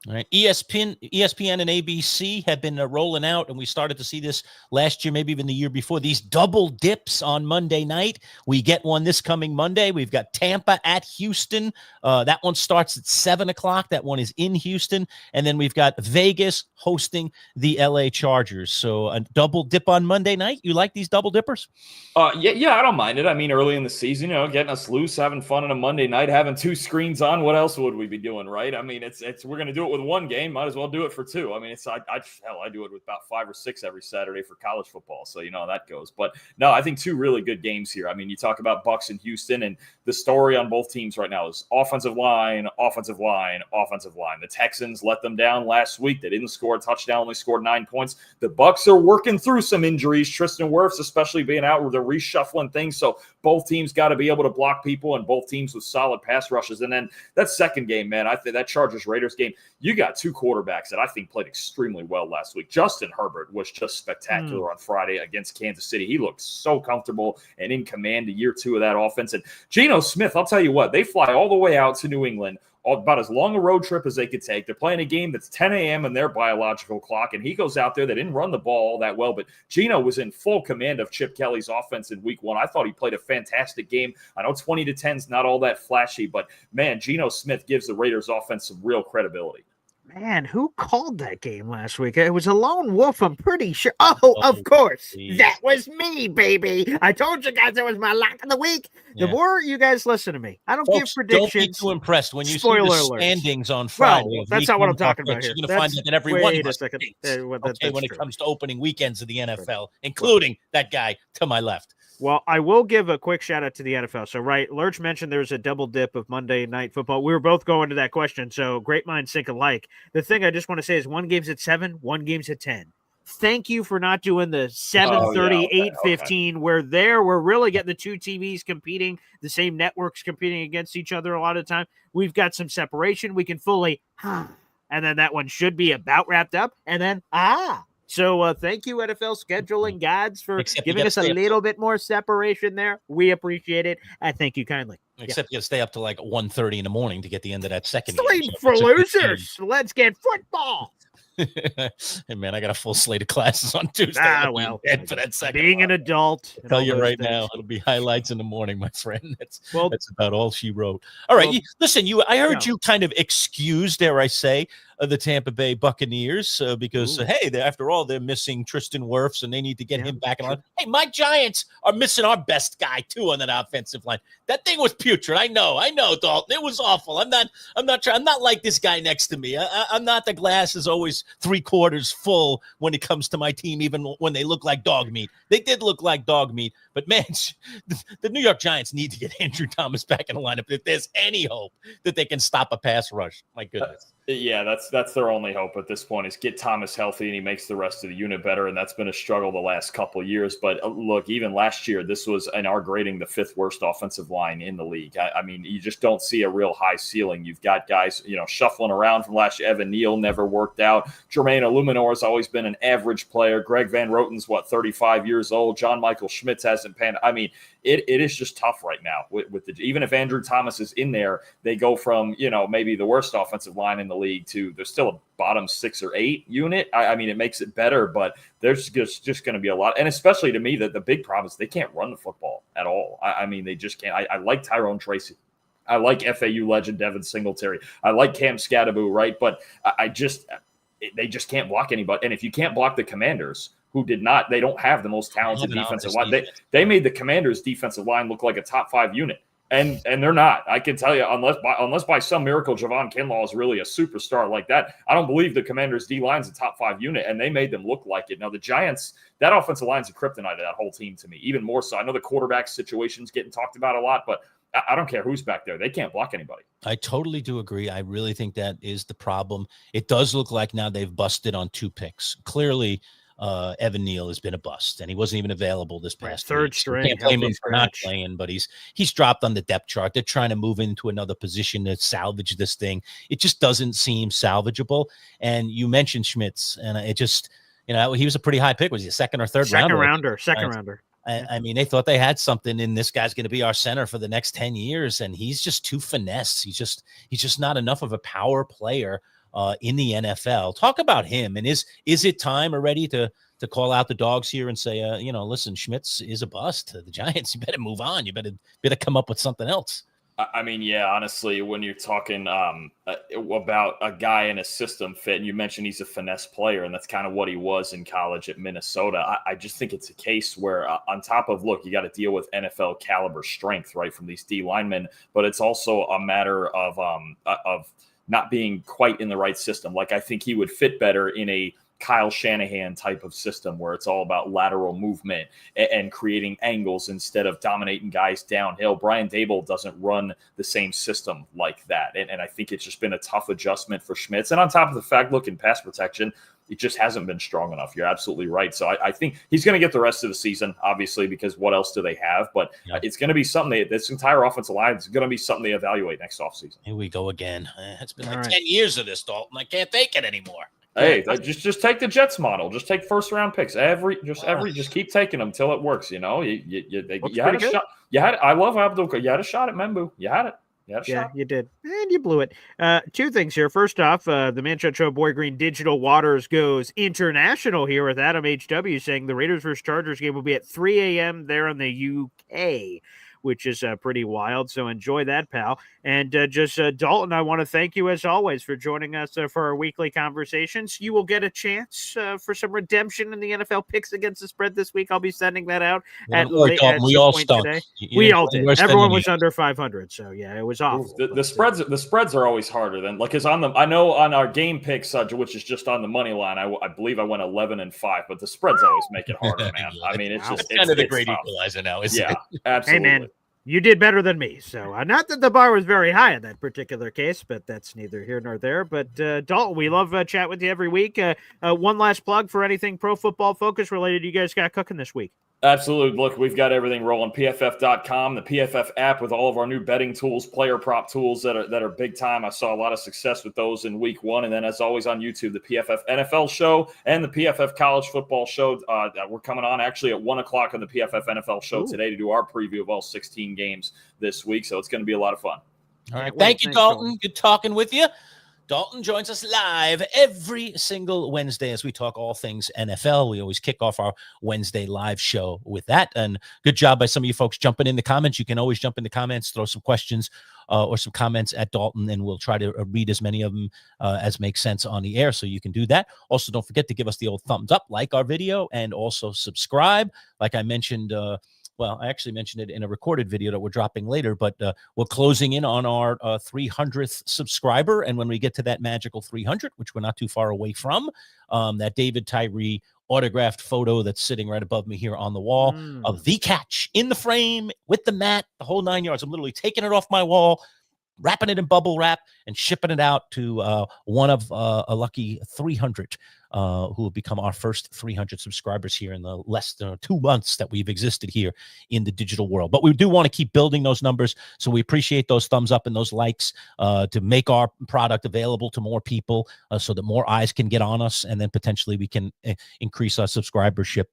All right. ESPN and ABC have been rolling out, and we started to see this last year, maybe even the year before, these double dips on Monday night. We get one this coming Monday. We've got Tampa at Houston. That one starts at 7 o'clock. That one is in Houston. And then we've got Vegas hosting the LA Chargers. So a double dip on Monday night. You like these double dippers? Yeah, I don't mind it. I mean, early in the season, getting us loose, having fun on a Monday night, having 2 screens on. What else would we be doing, right? I mean, we're going to do it with one game, might as well do it for 2. I mean, I do it with about 5 or 6 every Saturday for college football, so how that goes. But no, I think 2 really good games here. I mean, you talk about Bucs and Houston, and the story on both teams right now is offensive line, offensive line, offensive line. The Texans let them down last week. They didn't score a touchdown, only scored 9 points. The Bucs are working through some injuries. Tristan Wirfs, especially being out with the reshuffling things. So both teams got to be able to block people, and both teams with solid pass rushes. And then that second game, man, I think that Chargers-Raiders game, you got 2 quarterbacks that I think played extremely well last week. Justin Herbert was just spectacular on Friday against Kansas City. He looked so comfortable and in command of year 2 of that offense. And Geno Smith, I'll tell you what, they fly all the way out to New England, about as long a road trip as they could take. They're playing a game that's 10 a.m. in their biological clock, and he goes out there. They didn't run the ball all that well, but Geno was in full command of Chip Kelly's offense in week 1. I thought he played a fantastic game. I know 20-10 is not all that flashy, but, man, Geno Smith gives the Raiders offense some real credibility. Man, who called that game last week? It was a lone wolf, I'm pretty sure. Oh, of course. Geez. That was me, baby. I told you guys it was my lock of the week. The more you guys listen to me, I don't give predictions. Don't be too impressed when you Spoiler see the alerts. standings on Friday. Well, that's not what I'm talking about here. You're going to find that every one of us second. when it comes to opening weekends of the NFL, including that guy to my left. Well, I will give a quick shout out to the NFL. So, right, Lerch mentioned there's a double dip of Monday Night Football. We were both going to that question, so great minds think alike. The thing I just want to say is one game's at 7, one game's at 10. Thank you for not doing the 7:30, 8:15, where we're really getting the two TVs competing, the same networks competing against each other a lot of the time. We've got some separation. We can fully, and then that one should be about wrapped up, and then, So thank you, NFL scheduling gods, for giving us a little bit more separation there. We appreciate it. I thank you kindly. Except you got to stay up to like 1:30 in the morning to get the end of that second Sleep game. for losers. Let's get football. Hey, man, I got a full slate of classes on Tuesday. For that second being an adult. I'll tell you right now, it'll be highlights in the morning, my friend. That's about all she wrote. All right, listen, I heard you kind of excuse, dare I say, the Tampa Bay Buccaneers because, hey, after all, they're missing Tristan Wirfs, and they need to get him back in line. Hey, my Giants are missing our best guy, too, on that offensive line. That thing was putrid. I know, Dalton. It was awful. I'm not like this guy next to me. I'm not the glass is always 3/4 full when it comes to my team, even when they look like dog meat. They did look like dog meat, but, man, the New York Giants need to get Andrew Thomas back in the lineup if there's any hope that they can stop a pass rush. My goodness. Yeah, that's their only hope at this point is get Thomas healthy and he makes the rest of the unit better, and that's been a struggle the last couple of years. But look, even last year, this was, in our grading, the 5th worst offensive line in the league. I mean, you just don't see a real high ceiling. You've got guys, shuffling around from last year. Evan Neal never worked out. Jermaine Illuminor has always been an average player. Greg Van Roten's, 35 years old. John Michael Schmitz hasn't panned. I mean, it is just tough right now with even if Andrew Thomas is in there, they go from, maybe the worst offensive line in the league to there's still a bottom 6 or 8 unit. I mean, it makes it better, but there's just going to be a lot. And especially to me, that the big problem is they can't run the football at all. I mean, they just can't. I like Tyrone Tracy. I like FAU legend Devin Singletary. I like Cam Scatterbo, right? But they just can't block anybody. And if you can't block the Commanders, they don't have the most talented defensive line. They made the Commanders' defensive line look like a top 5 unit. And they're not. I can tell you, unless by some miracle Javon Kinlaw is really a superstar like that, I don't believe the Commanders' D-line's a top 5 unit, and they made them look like it. Now, the Giants, that offensive line's a kryptonite of that whole team to me, even more so. I know the quarterback situation's getting talked about a lot, but I don't care who's back there. They can't block anybody. I totally do agree. I really think that is the problem. It does look like now they've busted on 2 picks. Clearly, Evan Neal has been a bust, and he wasn't even available this past third week. string. So can't blame him for not playing, but he's dropped on the depth chart. They're trying to move into another position to salvage this thing. It just doesn't seem salvageable. And you mentioned Schmitz, and it just, he was a pretty high pick. Was he a second or third rounder? Second rounder. I mean, they thought they had something in this guy's going to be our center for the next 10 years, and he's just too finesse. He's just not enough of a power player in the NFL. Talk about him, and is it time already to call out the dogs here and say, listen, Schmitz is a bust. The Giants, you better move on. You better come up with something else. I mean, yeah, honestly, when you're talking about a guy in a system fit, and you mentioned he's a finesse player, and that's kind of what he was in college at Minnesota, I just think it's a case where on top of, look, you got to deal with NFL caliber strength, right, from these D linemen, but it's also a matter of not being quite in the right system. Like, I think he would fit better in a Kyle Shanahan type of system where it's all about lateral movement and creating angles instead of dominating guys downhill. Brian Daboll doesn't run the same system like that. And I think it's just been a tough adjustment for Schmitz. And on top of the fact, look, in pass protection, it just hasn't been strong enough. You're absolutely right. So I think he's going to get the rest of the season, obviously, because what else do they have? But it's going to be something this entire offensive line is going to be something they evaluate next offseason. Here we go again. It's been 10 years of this, Dalton. I can't take it anymore. Hey, just take the Jets model. Just take first round picks. Just keep taking them till it works. You had a shot. I love Abdul. You had a shot at Membu. You had it. Yeah, you did. And you blew it. Two things here. First off, the Manchild Show Boy Green Digital Waters goes international here with Adam HW saying the Raiders versus Chargers game will be at 3 a.m. there in the UK, which is pretty wild. So enjoy that, pal. And Dalton, I want to thank you as always for joining us for our weekly conversations. You will get a chance for some redemption in the NFL picks against the spread this week. I'll be sending that out at we all stunk. Today. We all did. Everyone was under 500. So yeah, it was awful. The spreads are always harder than because I know on our game picks, which is just on the money line, I believe I went 11-5, but the spreads always make it harder, man. I mean, it's just kind of the great equalizer now, isn't it? Absolutely. Hey, man. You did better than me. So not that the bar was very high in that particular case, but that's neither here nor there. But Dalton, we love chat with you every week. One last plug for anything Pro Football Focus related you guys got cooking this week. Absolutely. Look, we've got everything rolling. PFF.com, the PFF app with all of our new betting tools, player prop tools that are big time. I saw a lot of success with those in week 1. And then as always on YouTube, the PFF NFL show and the PFF college football show. We're coming on actually at 1 o'clock on the PFF NFL show today to do our preview of all 16 games this week. So it's going to be a lot of fun. All right. Thank you, Dalton. Good talking with you. Dalton joins us live every single Wednesday as we talk all things NFL. We always kick off our Wednesday live show with that. And good job by some of you folks jumping in the comments. You can always jump in the comments, throw some questions or some comments at Dalton, and we'll try to read as many of them as makes sense on the air. So you can do that. Also, don't forget to give us the old thumbs up, like our video, and also subscribe. Like I mentioned, well, I actually mentioned it in a recorded video that we're dropping later, but we're closing in on our 300th subscriber. And when we get to that magical 300, which we're not too far away from, that David Tyree autographed photo that's sitting right above me here on the wall of the catch in the frame with the mat, the whole 9 yards. I'm literally taking it off my wall, wrapping it in bubble wrap and shipping it out to one of a lucky 300 who will become our first 300 subscribers here in the less than 2 months that we've existed here in the digital world. But we do want to keep building those numbers, so we appreciate those thumbs up and those likes to make our product available to more people so that more eyes can get on us, and then potentially we can increase our subscribership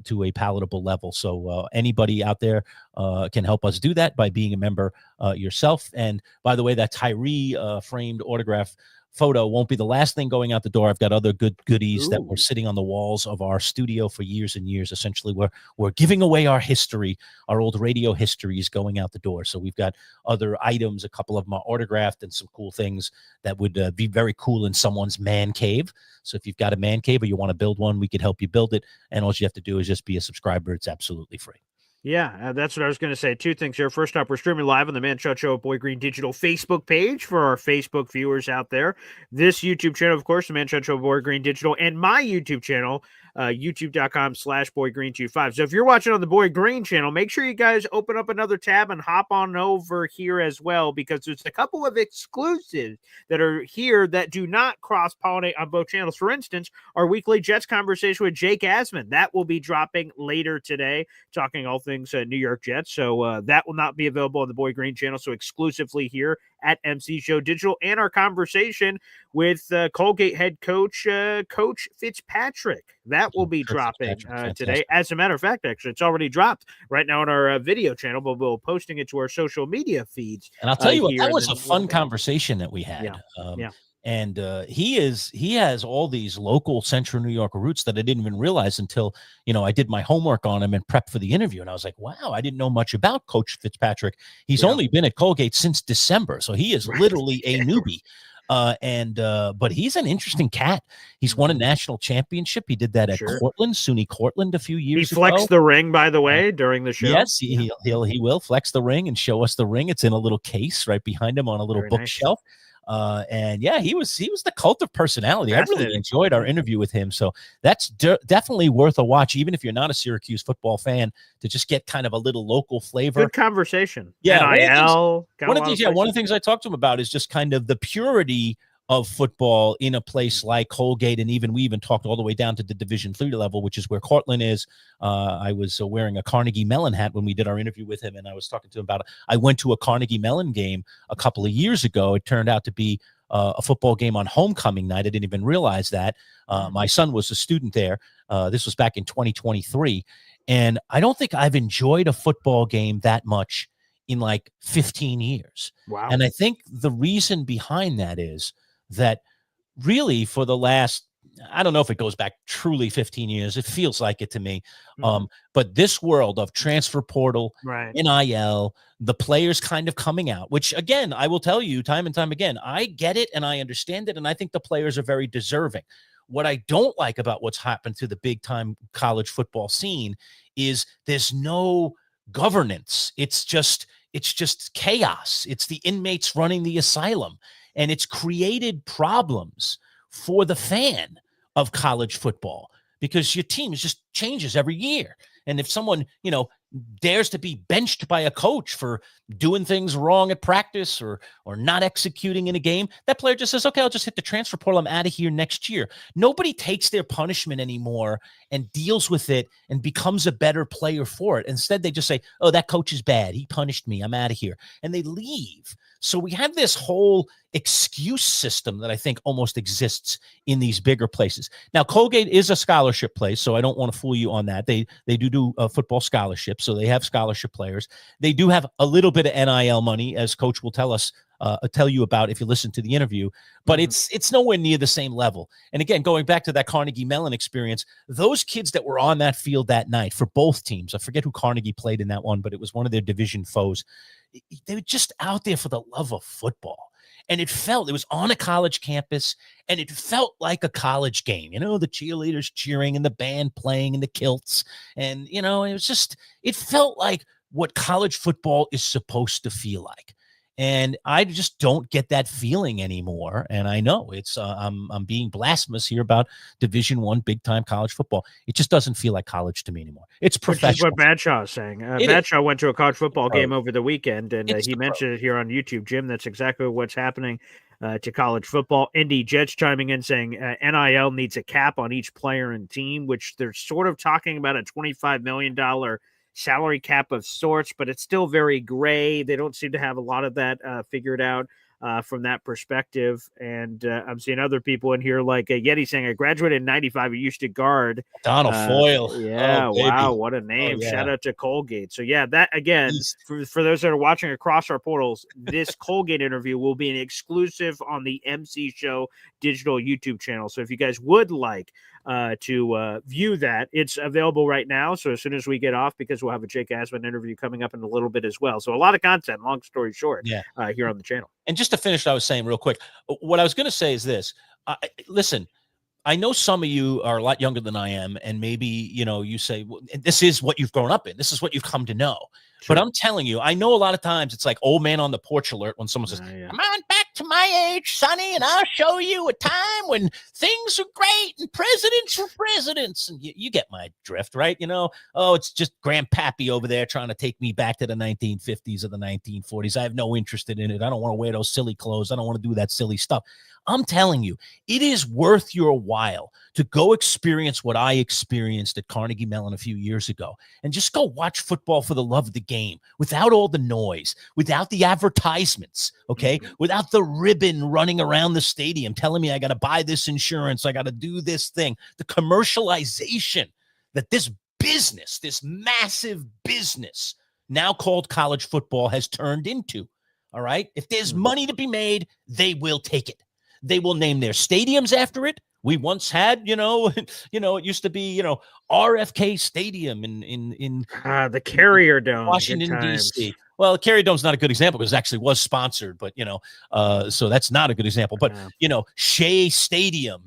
to a palatable level. So anybody out there can help us do that by being a member yourself. And by the way, that Tyree framed autograph photo won't be the last thing going out the door. I've got other good goodies that were sitting on the walls of our studio for years and years. Essentially, we're giving away our history, our old radio histories going out the door. So we've got other items, a couple of them are autographed, and some cool things that would be very cool in someone's man cave. So if you've got a man cave or you want to build one, we could help you build it. And all you have to do is just be a subscriber. It's absolutely free. Yeah, that's what I was going to say. Two things here. First off, we're streaming live on the Manchild Show Boy Green Digital Facebook page for our Facebook viewers out there. This YouTube channel, of course, the Manchild Show Boy Green Digital, and my YouTube channel, youtube.com/boygreen25. So if you're watching on the Boy Green channel, make sure you guys open up another tab and hop on over here as well, because there's a couple of exclusives that are here that do not cross-pollinate on both channels. For instance, our weekly Jets conversation with Jake Asman, that will be dropping later today, talking all things New York Jets. So that will not be available on the Boy Green channel, so exclusively here at MC Show Digital. And our conversation with Colgate head coach, Coach Fitzpatrick, that will be dropping today. As a matter of fact, actually, it's already dropped right now on our video channel, but we'll posting it to our social media feeds. And I'll tell you what, that was a fun conversation that we had. Yeah. And he has all these local Central New York roots that I didn't even realize until, I did my homework on him and prep for the interview. And I was like, wow, I didn't know much about Coach Fitzpatrick. He's only been at Colgate since December. So he is literally a newbie. But he's an interesting cat. He's won a national championship. He did that at Cortland, SUNY Cortland, a few years ago. He flexed the ring, by the way, during the show. Yes, he will flex the ring and show us the ring. It's in a little case right behind him on a little bookshelf. Nice. And yeah, he was the cult of personality. I really enjoyed our interview with him. So that's definitely worth a watch, even if you're not a Syracuse football fan, to just get kind of a little local flavor. Good conversation. Yeah. NIL. One of the things I talked to him about is just kind of the purity of football in a place like Colgate. And we even talked all the way down to the Division III level, which is where Cortland is. I was wearing a Carnegie Mellon hat when we did our interview with him. And I was talking to him about it. I went to a Carnegie Mellon game a couple of years ago. It turned out to be a football game on homecoming night. I didn't even realize that. My son was a student there. This was back in 2023. And I don't think I've enjoyed a football game that much in like 15 years. Wow. And I think the reason behind that is that really for the last, I don't know if it goes back truly 15 years. It feels like it to me. But this world of transfer portal, Right. NIL, the players kind of coming out, which again, I will tell you time and time again, I get it and I understand it. And I think the players are very deserving. What I don't like about what's happened to the big time college football scene is there's no governance. It's just chaos. It's the inmates running the asylum, and it's created problems for the fan of college football because your team just changes every year. And if someone, dares to be benched by a coach for doing things wrong at practice or not executing in a game, that player just says, okay, I'll just hit the transfer portal. I'm out of here next year. Nobody takes their punishment anymore and deals with it and becomes a better player for it. Instead, they just say, oh, that coach is bad. He punished me. I'm out of here. And they leave. So we have this whole excuse system that I think almost exists in these bigger places. Now, Colgate is a scholarship place, so I don't want to fool you on that. They do football scholarships, so they have scholarship players. They do have a little bit of NIL money, as Coach will tell you about if you listen to the interview, but it's nowhere near the same level. And again, going back to that Carnegie Mellon experience, those kids that were on that field that night for both teams, I forget who Carnegie played in that one, but it was one of their division foes. They were just out there for the love of football. And it was on a college campus, and it felt like a college game, the cheerleaders cheering and the band playing and the kilts. And, it felt like what college football is supposed to feel like. And I just don't get that feeling anymore. And I know it's I'm being blasphemous here about Division I big time college football. It just doesn't feel like college to me anymore. It's professional. Which is what Madshaw is saying. Madshaw went to a college football game over the weekend, and he mentioned it here on YouTube. Jim, that's exactly what's happening to college football. Indy Jets chiming in saying NIL needs a cap on each player and team, which they're sort of talking about a $25 million salary cap of sorts, but it's still very gray. They don't seem to have a lot of that figured out from that perspective. And I'm seeing other people in here like Yeti saying, I graduated in 95. I used to guard Donald Foyle. Yeah. Oh, wow. What a name. Yeah. Shout out to Colgate. So yeah, that again, for those that are watching across our portals, this Colgate interview will be an exclusive on the MC Show digital YouTube channel. So if you guys would like to view that, it's available right now. So as soon as we get off, because we'll have a Jake Asman interview coming up in a little bit as well. So a lot of content, long story short, here on the channel. And just to finish what I was saying real quick, what I was going to say is this. Listen, I know some of you are a lot younger than I am, and maybe, you say, well, this is what you've grown up in. This is what you've come to know. Sure. But I'm telling you, I know a lot of times it's like old man on the porch alert when someone says, come on back to my age, Sonny, and I'll show you a time when things were great and presidents were presidents. And you get my drift, right? It's just Grandpappy over there trying to take me back to the 1950s or the 1940s. I have no interest in it. I don't want to wear those silly clothes. I don't want to do that silly stuff. I'm telling you, it is worth your while to go experience what I experienced at Carnegie Mellon a few years ago and just go watch football for the love of the game without all the noise, without the advertisements, okay? Without the ribbon running around the stadium telling me I got to buy this insurance, I got to do this thing. The commercialization that this business, this massive business now called college football has turned into, all right? If there's money to be made, they will take it. They will name their stadiums after it. We once had, it used to be, RFK Stadium in the Carrier Dome, Washington, D.C. Well, the Carrier Dome's not a good example because it actually was sponsored, but, so that's not a good example. But, Shea Stadium,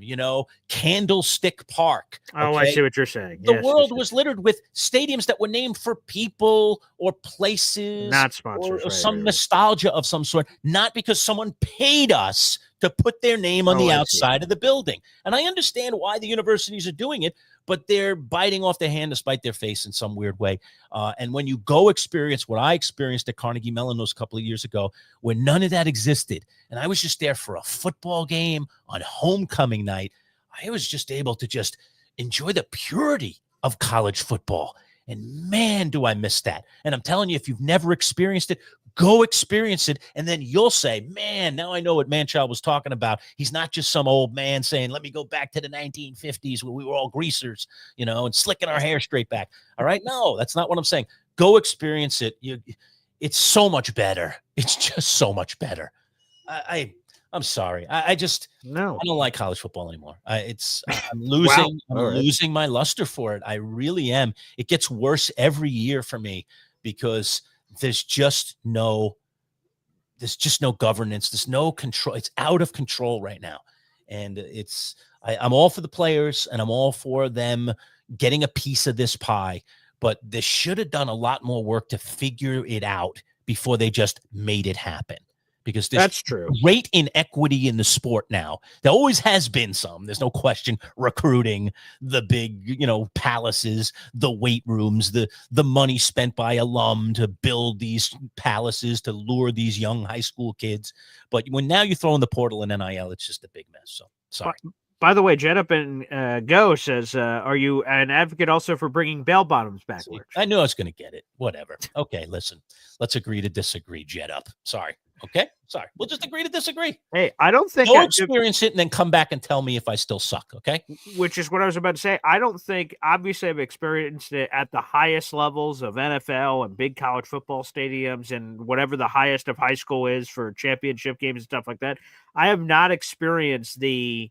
Candlestick Park. Okay? Oh, I see what you're saying. The world was littered with stadiums that were named for people or places. Not sponsors. Or some nostalgia of some sort, not because someone paid us to put their name on the outside of the building. And I understand why the universities are doing it, but they're biting off their hand to spite their face in some weird way. And when you go experience what I experienced at Carnegie Mellon those couple of years ago, where none of that existed, and I was just there for a football game on homecoming night, I was just able to just enjoy the purity of college football. And man, do I miss that. And I'm telling you, if you've never experienced it, go experience it, and then you'll say, man, now I know what Manchild was talking about. He's not just some old man saying, let me go back to the 1950s where we were all greasers, and slicking our hair straight back. All right? No, that's not what I'm saying. Go experience it. it's so much better. It's just so much better. I'm sorry. I don't like college football anymore. I'm losing. Wow. I'm losing my luster for it. I really am. It gets worse every year for me because there's just no governance. There's no control. It's out of control right now, and I'm all for the players and I'm all for them getting a piece of this pie. But they should have done a lot more work to figure it out before they just made it happen. Because that's true. Great inequity in the sport now. There always has been some. There's no question. Recruiting, the big, palaces, the weight rooms, the money spent by alum to build these palaces to lure these young high school kids. But when now you throw in the portal and NIL, it's just a big mess. So sorry. By the way, Jet Up and Go says, are you an advocate also for bringing bell bottoms back? I knew I was going to get it. Whatever. Okay, listen. Let's agree to disagree, Jet Up. Sorry. Okay? Sorry. We'll just agree to disagree. Hey, I don't think Go experience it and then come back and tell me if I still suck, okay? Which is what I was about to say. I don't think, obviously, I've experienced it at the highest levels of NFL and big college football stadiums and whatever the highest of high school is for championship games and stuff like that. I have not experienced the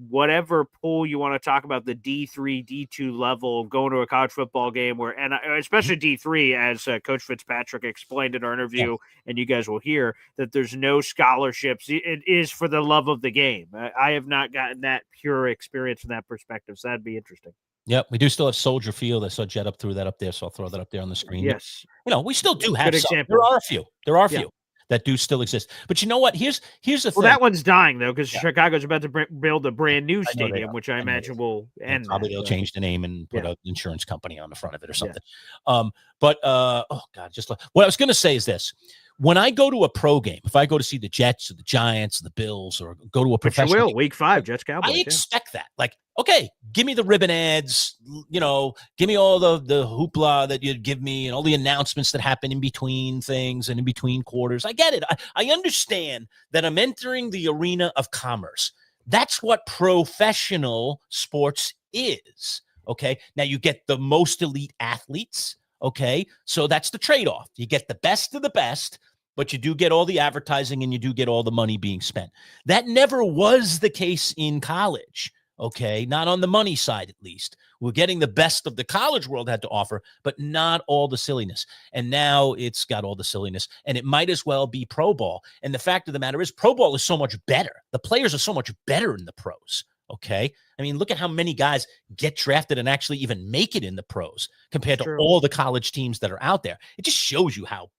whatever pool you want to talk about, the D3, D2 level, going to a college football game and especially D3, as Coach Fitzpatrick explained in our interview, and you guys will hear that there's no scholarships. It is for the love of the game. I have not gotten that pure experience from that perspective, so that'd be interesting. Yep, we do still have Soldier Field. I saw Jet Up threw that up there, so I'll throw that up there on the screen. Yes. But, we still do have some. There are a few. That do still exist. But you know what? Here's the thing. That one's dying, though, because Chicago's about to build a brand new stadium, which I imagine will end. Probably they'll change the name and put an insurance company on the front of it or something. Oh, God, what I was going to say is this. When I go to a pro game, if I go to see the Jets or the Giants or the Bills or go to a professional game, Week 5, Jets Cowboys. I expect that. Like, okay, give me the ribbon ads, give me all the hoopla that you'd give me and all the announcements that happen in between things and in between quarters. I get it. I understand that I'm entering the arena of commerce. That's what professional sports is. Okay. Now you get the most elite athletes. Okay. So that's the trade-off. You get the best of the best, but you do get all the advertising and you do get all the money being spent. That never was the case in college. Okay, not on the money side, at least. We're getting the best of the college world had to offer, but not all the silliness. And now it's got all the silliness, and it might as well be pro ball. And the fact of the matter is, pro ball is so much better. The players are so much better in the pros. Okay. I mean, look at how many guys get drafted and actually even make it in the pros compared to all the college teams that are out there. It just shows you how,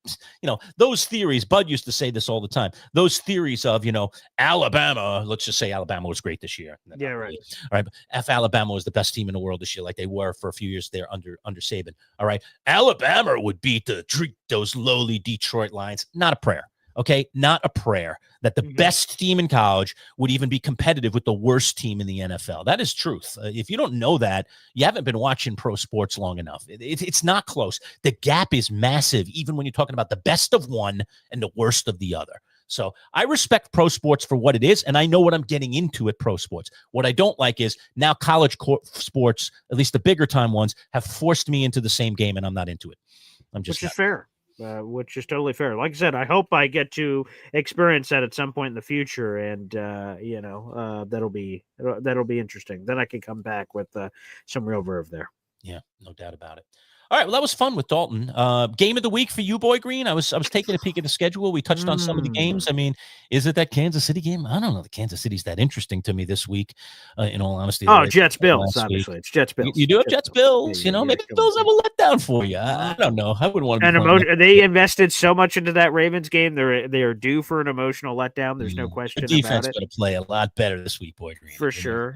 those theories, Bud used to say this all the time, those theories of, Alabama, let's just say Alabama was great this year. Yeah, right. All right. But if Alabama was the best team in the world this year, like they were for a few years there under Saban. All right. Alabama would beat those lowly Detroit Lions. Not a prayer. Okay, not a prayer that the best team in college would even be competitive with the worst team in the NFL. That is truth. If you don't know that, you haven't been watching pro sports long enough. It's not close. The gap is massive, even when you're talking about the best of one and the worst of the other. So I respect pro sports for what it is, and I know what I'm getting into at pro sports. What I don't like is now college sports, at least the bigger time ones, have forced me into the same game, and I'm not into it. Which is fair. Which is totally fair. Like I said, I hope I get to experience that at some point in the future, and that'll be interesting. Then I can come back with some real verve there. Yeah, no doubt about it. All right, well, that was fun with Dalton. Game of the week for you, Boy Green. I was taking a peek at the schedule. We touched on some of the games. I mean, is it that Kansas City game? I don't know. The Kansas City's that interesting to me this week, in all honesty. Jets Bills, obviously. It's Jets Bills. You do have Jets Bills. Maybe the Bills have a letdown for you. I don't know. I wouldn't want to. They invested so much into that Ravens game. They are due for an emotional letdown. There's no question about it. The defense going to play a lot better this week, Boy Green. For sure.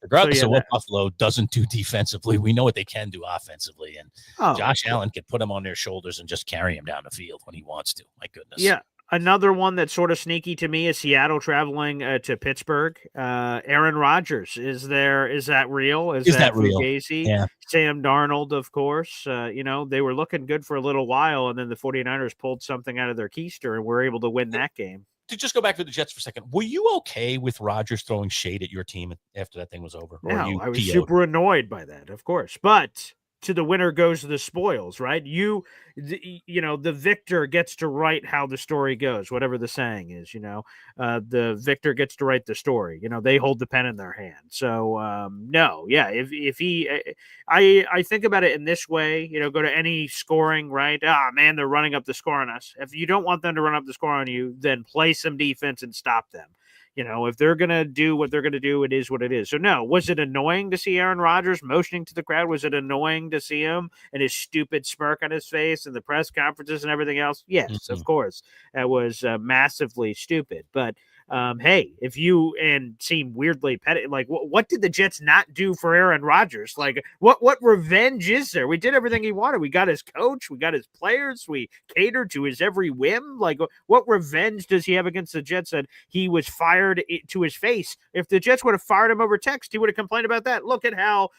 Regardless of what Buffalo doesn't do defensively, we know what they can do offensively. And Josh Allen can put him on their shoulders and just carry him down the field when he wants to. My goodness. Yeah. Another one that's sort of sneaky to me is Seattle traveling to Pittsburgh. Aaron Rodgers, is that real? Is that real? Fugazi? Yeah. Sam Darnold, of course. They were looking good for a little while, and then the 49ers pulled something out of their keister and were able to win that game. To just go back to the Jets for a second, were you okay with Rodgers throwing shade at your team after that thing was over? No, I was super annoyed by that, of course. But to the winner goes the spoils, right? The victor gets to write how the story goes, whatever the saying is, the victor gets to write the story, they hold the pen in their hand. So, no, yeah. If he, I think about it in this way, go to any scoring, right? Man, they're running up the score on us. If you don't want them to run up the score on you, then play some defense and stop them. If they're going to do what they're going to do, it is what it is. So, no, was it annoying to see Aaron Rodgers motioning to the crowd? Was it annoying to see him and his stupid smirk on his face and the press conferences and everything else? Yes, of course. That was massively stupid. But, hey, if you seem weirdly petty, like what did the Jets not do for Aaron Rodgers? Like what revenge is there? We did everything he wanted. We got his coach, we got his players, we catered to his every whim. Like what revenge does he have against the Jets that he was fired to his face? If the Jets would have fired him over text, he would have complained about that. Look at how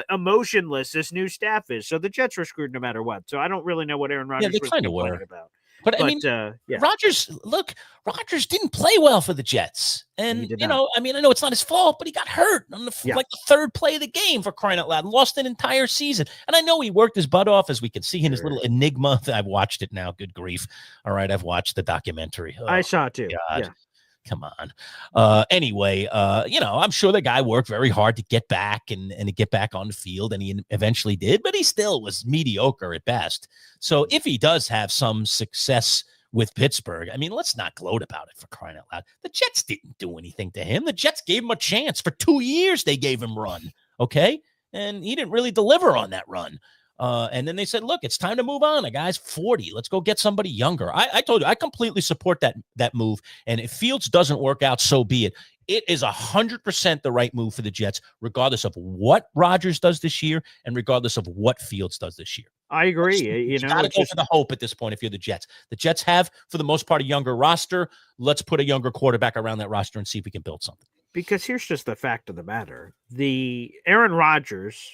emotionless this new staff is. So the Jets were screwed no matter what. So I don't really know what Aaron Rodgers was complaining about. But I mean, Rodgers didn't play well for the Jets. And, I know it's not his fault, but he got hurt on the third play of the game, for crying out loud, and lost an entire season. And I know he worked his butt off, as we can see in his little enigma. I've watched it now. Good grief. All right. I've watched the documentary. I saw it too. God. Yeah. Come on. Anyway, I'm sure the guy worked very hard to get back and to get back on the field, and he eventually did, but he still was mediocre at best. So if he does have some success with Pittsburgh, I mean, let's not gloat about it, for crying out loud. The Jets didn't do anything to him. The Jets gave him a chance. For 2 years, they gave him run, okay? And he didn't really deliver on that run. And then they said, look, it's time to move on. The guy's 40. Let's go get somebody younger. I told you, I completely support that move. And if Fields doesn't work out, so be it. It is 100% the right move for the Jets, regardless of what Rodgers does this year and regardless of what Fields does this year. I agree. You got to go for the hope at this point if you're the Jets. The Jets have, for the most part, a younger roster. Let's put a younger quarterback around that roster and see if we can build something. Because here's just the fact of the matter. The Aaron Rodgers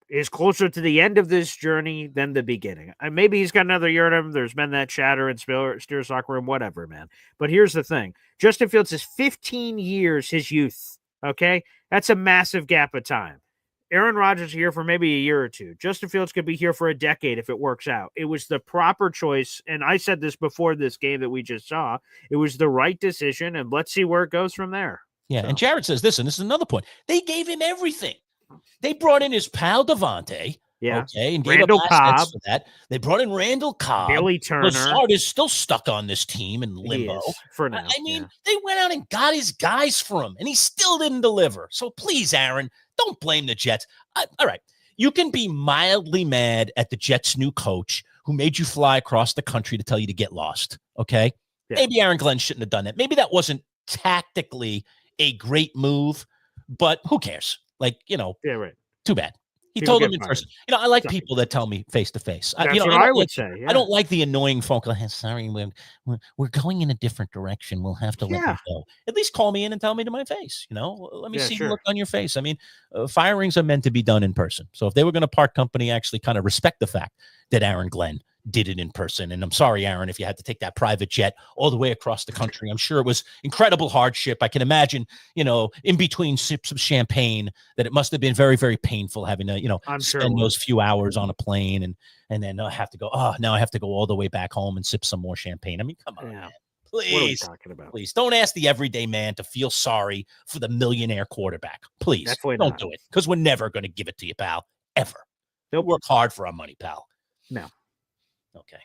is closer to the end of this journey than the beginning. Maybe he's got another year in him. There's been that chatter in Steer Soccer Room, whatever, man. But here's the thing. Justin Fields is 15 years his youth, okay? That's a massive gap of time. Aaron Rodgers is here for maybe a year or two. Justin Fields could be here for a decade if it works out. It was the proper choice, and I said this before this game that we just saw. It was the right decision, and let's see where it goes from there. Yeah, and Jared says this, and this is another point. They gave him everything. They brought in his pal Devontae, okay, and gave Randall Cobb for that. They brought in Randall Cobb. Billy Turner. Lazard is still stuck on this team in limbo. For now. I mean, they went out and got his guys for him, and he still didn't deliver. So please, Aaron, don't blame the Jets. All right, you can be mildly mad at the Jets' new coach who made you fly across the country to tell you to get lost, okay? Yeah. Maybe Aaron Glenn shouldn't have done that. Maybe that wasn't tactically a great move, but who cares? Like, right. Too bad. He told them in person. I like people that tell me face to face. That's what I would say. Yeah. I don't like the annoying phone call. Sorry, we're going in a different direction. We'll have to let you go. At least call me in and tell me to my face. Let me see the look on your face. I mean, firings are meant to be done in person. So if they were going to part company, actually kind of respect the fact that Aaron Glenn did it in person. And I'm sorry, Aaron, if you had to take that private jet all the way across the country. I'm sure it was incredible hardship. I can imagine, in between sips of champagne, that it must have been very, very painful having to, spend those few hours on a plane and then I have to go, now I have to go all the way back home and sip some more champagne. I mean, come on, man. Please, what are we talking about? Please don't ask the everyday man to feel sorry for the millionaire quarterback. Please don't do it, because we're never going to give it to you, pal, ever. They'll work hard for our money, pal. No. Okay.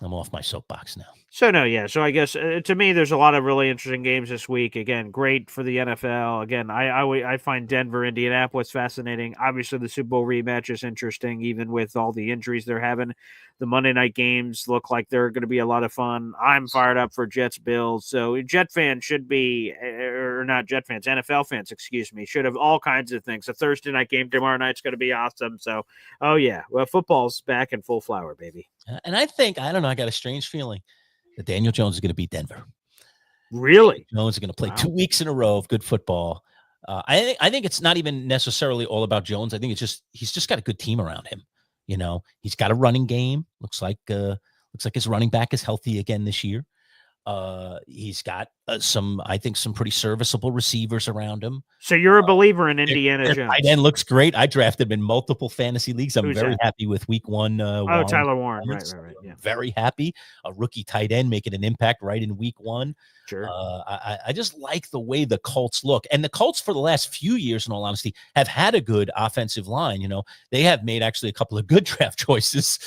I'm off my soapbox now. So, no, yeah. So, I guess, to me, there's a lot of really interesting games this week. Again, great for the NFL. Again, I find Denver, Indianapolis fascinating. Obviously, the Super Bowl rematch is interesting, even with all the injuries they're having. The Monday night games look like they're going to be a lot of fun. I'm fired up for Jets Bills. So, Jet fans should be, or not Jet fans, NFL fans, excuse me, should have all kinds of things. The Thursday night game tomorrow night's going to be awesome. So, oh, yeah. Well, football's back in full flower, baby. And I don't know, I got a strange feeling that Daniel Jones is going to beat Denver. Really? Jones is going to play 2 weeks in a row of good football. I think it's not even necessarily all about Jones. I think he's just got a good team around him. He's got a running game. Looks like his running back is healthy again this year. He's got some pretty serviceable receivers around him. So you're a believer in Indiana Their Jones. tight end looks great. I drafted him in multiple fantasy leagues. I'm Who's very that? happy with week one. Tyler Warren. Right. Yeah. Very happy. A rookie tight end making an impact right in week one. Sure. I just like the way the Colts look. And the Colts, for the last few years, in all honesty, have had a good offensive line. You know, they have made actually a couple of good draft choices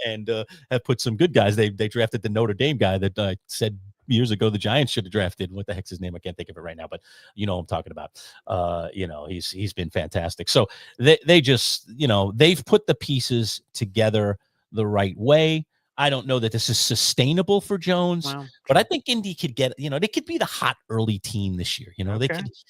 and have put some good guys. They drafted the Notre Dame guy that I said years ago the Giants should have drafted. What the heck's his name? I can't think of it right now, but you know what I'm talking about. He's been fantastic. So they just, they've put the pieces together the right way. I don't know that this is sustainable for Jones, but I think Indy could get, they could be the hot early team this year.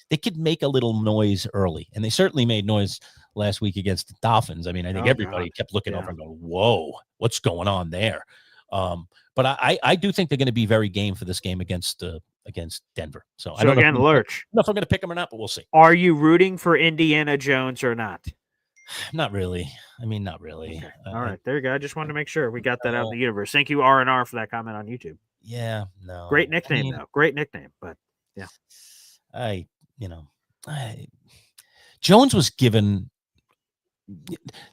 They could make a little noise early, and they certainly made noise last week against the Dolphins. I mean, I think everybody kept looking over and going, whoa, what's going on there? But I do think they're going to be very game for this game against Denver. So I don't know. Lerch. I don't know if I'm going to pick them or not, but we'll see. Are you rooting for Indiana Jones or not? Not really. I mean, not really. Okay. All right, there you go. I just wanted to make sure we got that out in the universe. Thank you, R&R, for that comment on YouTube. Yeah, no. Great nickname, though. Great nickname, but yeah. Jones was given.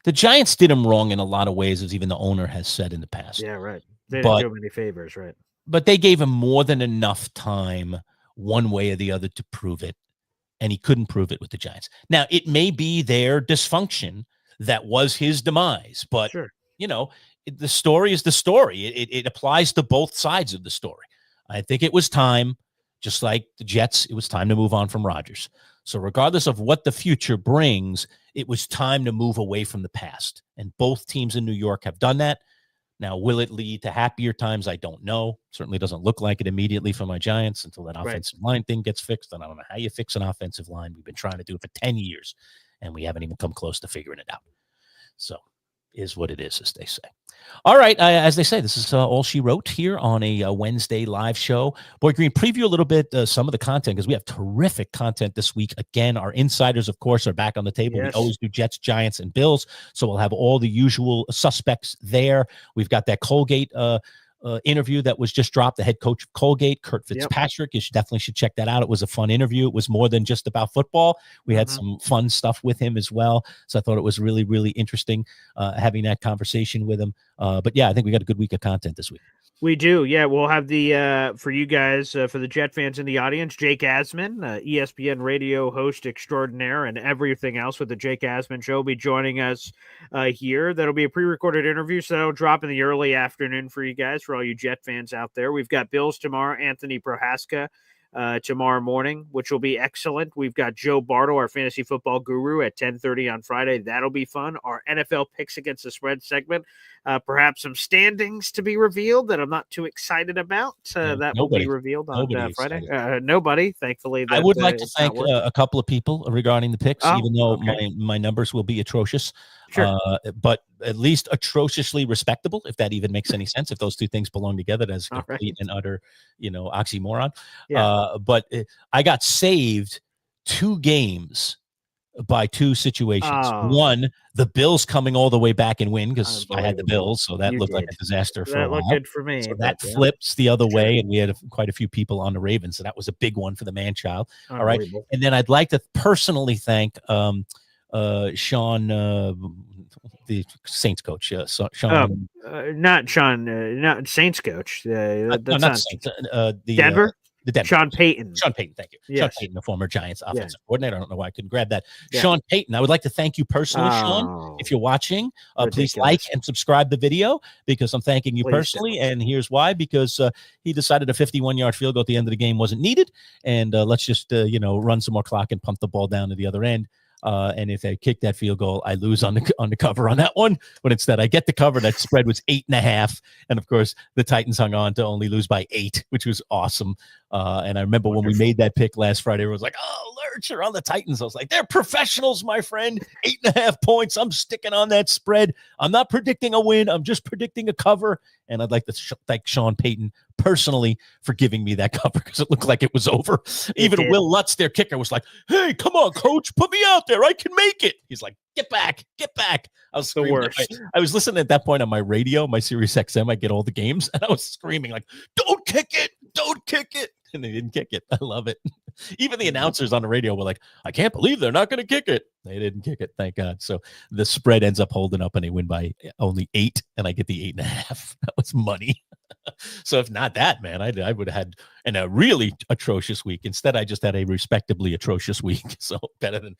The Giants did him wrong in a lot of ways, as even the owner has said in the past. Yeah, right. They didn't do him any favors, right? But they gave him more than enough time, one way or the other, to prove it. And he couldn't prove it with the Giants. Now, it may be their dysfunction that was his demise, but, the story is the story. It applies to both sides of the story. I think it was time, just like the Jets, it was time to move on from Rodgers. So regardless of what the future brings, it was time to move away from the past. And both teams in New York have done that. Now, will it lead to happier times? I don't know. Certainly doesn't look like it immediately for my Giants until that offensive line thing gets fixed. And I don't know how you fix an offensive line. We've been trying to do it for 10 years, and we haven't even come close to figuring it out. So is what it is, as they say. All right. As they say, this is all she wrote here on a Wednesday live show. Boy Green, preview a little bit some of the content, because we have terrific content this week. Again, our insiders, of course, are back on the table. Yes. We always do Jets, Giants, and Bills. So we'll have all the usual suspects there. We've got that Colgate interview that was just dropped, the head coach of Colgate, Kurt Fitzpatrick. You definitely should check that out. It was a fun interview. It was more than just about football. We had some fun stuff with him as well. So I thought it was really, really interesting having that conversation with him. But yeah, I think we got a good week of content this week. We do. Yeah, we'll have the, for you guys, for the Jet fans in the audience, Jake Asman, ESPN radio host extraordinaire and everything else with the Jake Asman Show, will be joining us here. That'll be a pre-recorded interview, so that'll drop in the early afternoon for you guys, for all you Jet fans out there. We've got Bills tomorrow, Anthony Prohaska tomorrow morning, which will be excellent. We've got Joe Bartle, our fantasy football guru, at 10:30 on Friday. That'll be fun. Our NFL picks against the spread segment. Perhaps some standings to be revealed that I'm not too excited about. That will be revealed on Friday. Nobody, thankfully. I would like to thank a couple of people regarding the picks, even though my numbers will be atrocious. Sure. But at least atrociously respectable, if that even makes any sense. If those two things belong together, that's complete and utter, oxymoron. Yeah. But I got saved 2 games by 2 situations. One, the Bills coming all the way back and win, because I had the Bills, so that looked like a disaster for a while. That looked good for me. So that flips the other way, and we had quite a few people on the Ravens, so that was a big one for the Manchild. All right, and then I'd like to personally thank Sean, the Saints coach. Sean, not Sean, not Saints coach. Not Saints. Denver. The Denver. Sean Payton. Thank you. Yes. Sean Payton, the former Giants offensive coordinator. I don't know why I couldn't grab that. Yeah. Sean Payton, I would like to thank you personally, Sean. If you're watching, please like and subscribe the video, because I'm thanking you personally. And here's why: because he decided a 51-yard field goal at the end of the game wasn't needed. And let's just, run some more clock and pump the ball down to the other end. And if I kick that field goal, I lose on the cover on that one. But instead, I get the cover. That spread was 8.5, and of course, the Titans hung on to only lose by 8, which was awesome. And I remember when we made that pick last Friday, everyone was like, "Oh, Lerch are on the Titans." I was like, "They're professionals, my friend. 8.5 points. I'm sticking on that spread. I'm not predicting a win. I'm just predicting a cover." And I'd like to thank Sean Payton personally for giving me that cover, because it looked like it was over. Even Will Lutz, their kicker, was like, "Hey, come on, coach, put me out there. I can make it." He's like, "Get back, get back." I was screaming. The worst. I was listening at that point on my radio, my Sirius XM. I get all the games, and I was screaming like, "Don't kick it. don't kick it. And they didn't kick it. I love it. Even the announcers on the radio were like, I can't believe they're not going to kick it. They didn't kick it. Thank God. So the spread ends up holding up and they win by only 8 and I get the 8.5. That was money. So if not that, man, I would have had a really atrocious week. Instead, I just had a respectably atrocious week. So better than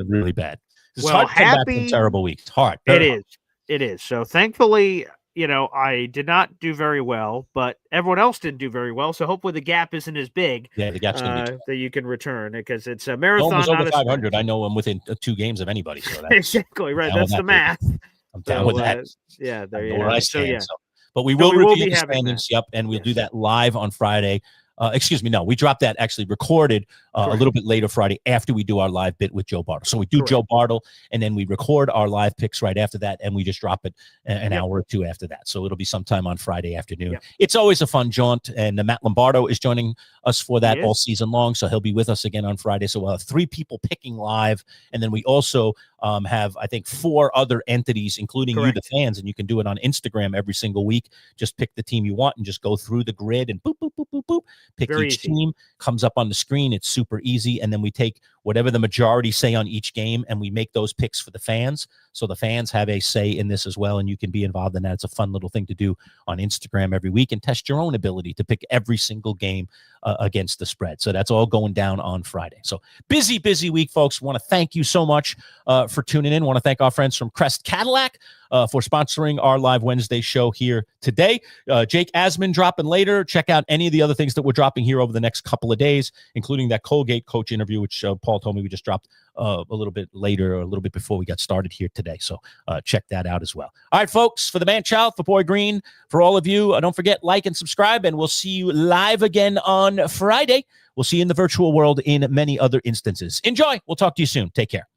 really bad. It's hard to come back from terrible weeks. It's hard. It is. So thankfully, I did not do very well, but everyone else didn't do very well. So hopefully the gap isn't as big. Yeah, the gap's going to be that you can return because it's a marathon. Almost over 500. I know I'm within 2 games of anybody. So exactly right. That's the math. I'm down with that. Yeah, there you go. Where I stand. So, but we will review the standings. Yep, and we'll do that live on Friday. We dropped that actually recorded a little bit later Friday after we do our live bit with Joe Bartle. So we do Joe Bartle, and then we record our live picks right after that, and we just drop it an hour or two after that. So it'll be sometime on Friday afternoon. Yep. It's always a fun jaunt, and Matt Lombardo is joining us for that all season long, so he'll be with us again on Friday. So we'll have 3 people picking live, and then we also have, I think, 4 other entities, including you, the fans, and you can do it on Instagram every single week. Just pick the team you want and just go through the grid and boop, boop, boop, boop, boop. Pick each team, comes up on the screen. It's super easy. And then we take whatever the majority say on each game, and we make those picks for the fans. So the fans have a say in this as well, and you can be involved in that. It's a fun little thing to do on Instagram every week and test your own ability to pick every single game against the spread. So that's all going down on Friday. So busy week, folks. Want to thank you so much for tuning in. Want to thank our friends from Crest Cadillac for sponsoring our live Wednesday show here today. Jake Asman dropping later. Check out any of the other things that we're dropping here over the next couple of days, including that Colgate coach interview, which Paul told me we just dropped a little bit later, or a little bit before we got started here today. So check that out as well. All right, folks, for the Manchild, for Boy Green, for all of you, don't forget, like and subscribe, and we'll see you live again on Friday. We'll see you in the virtual world in many other instances. Enjoy. We'll talk to you soon. Take care.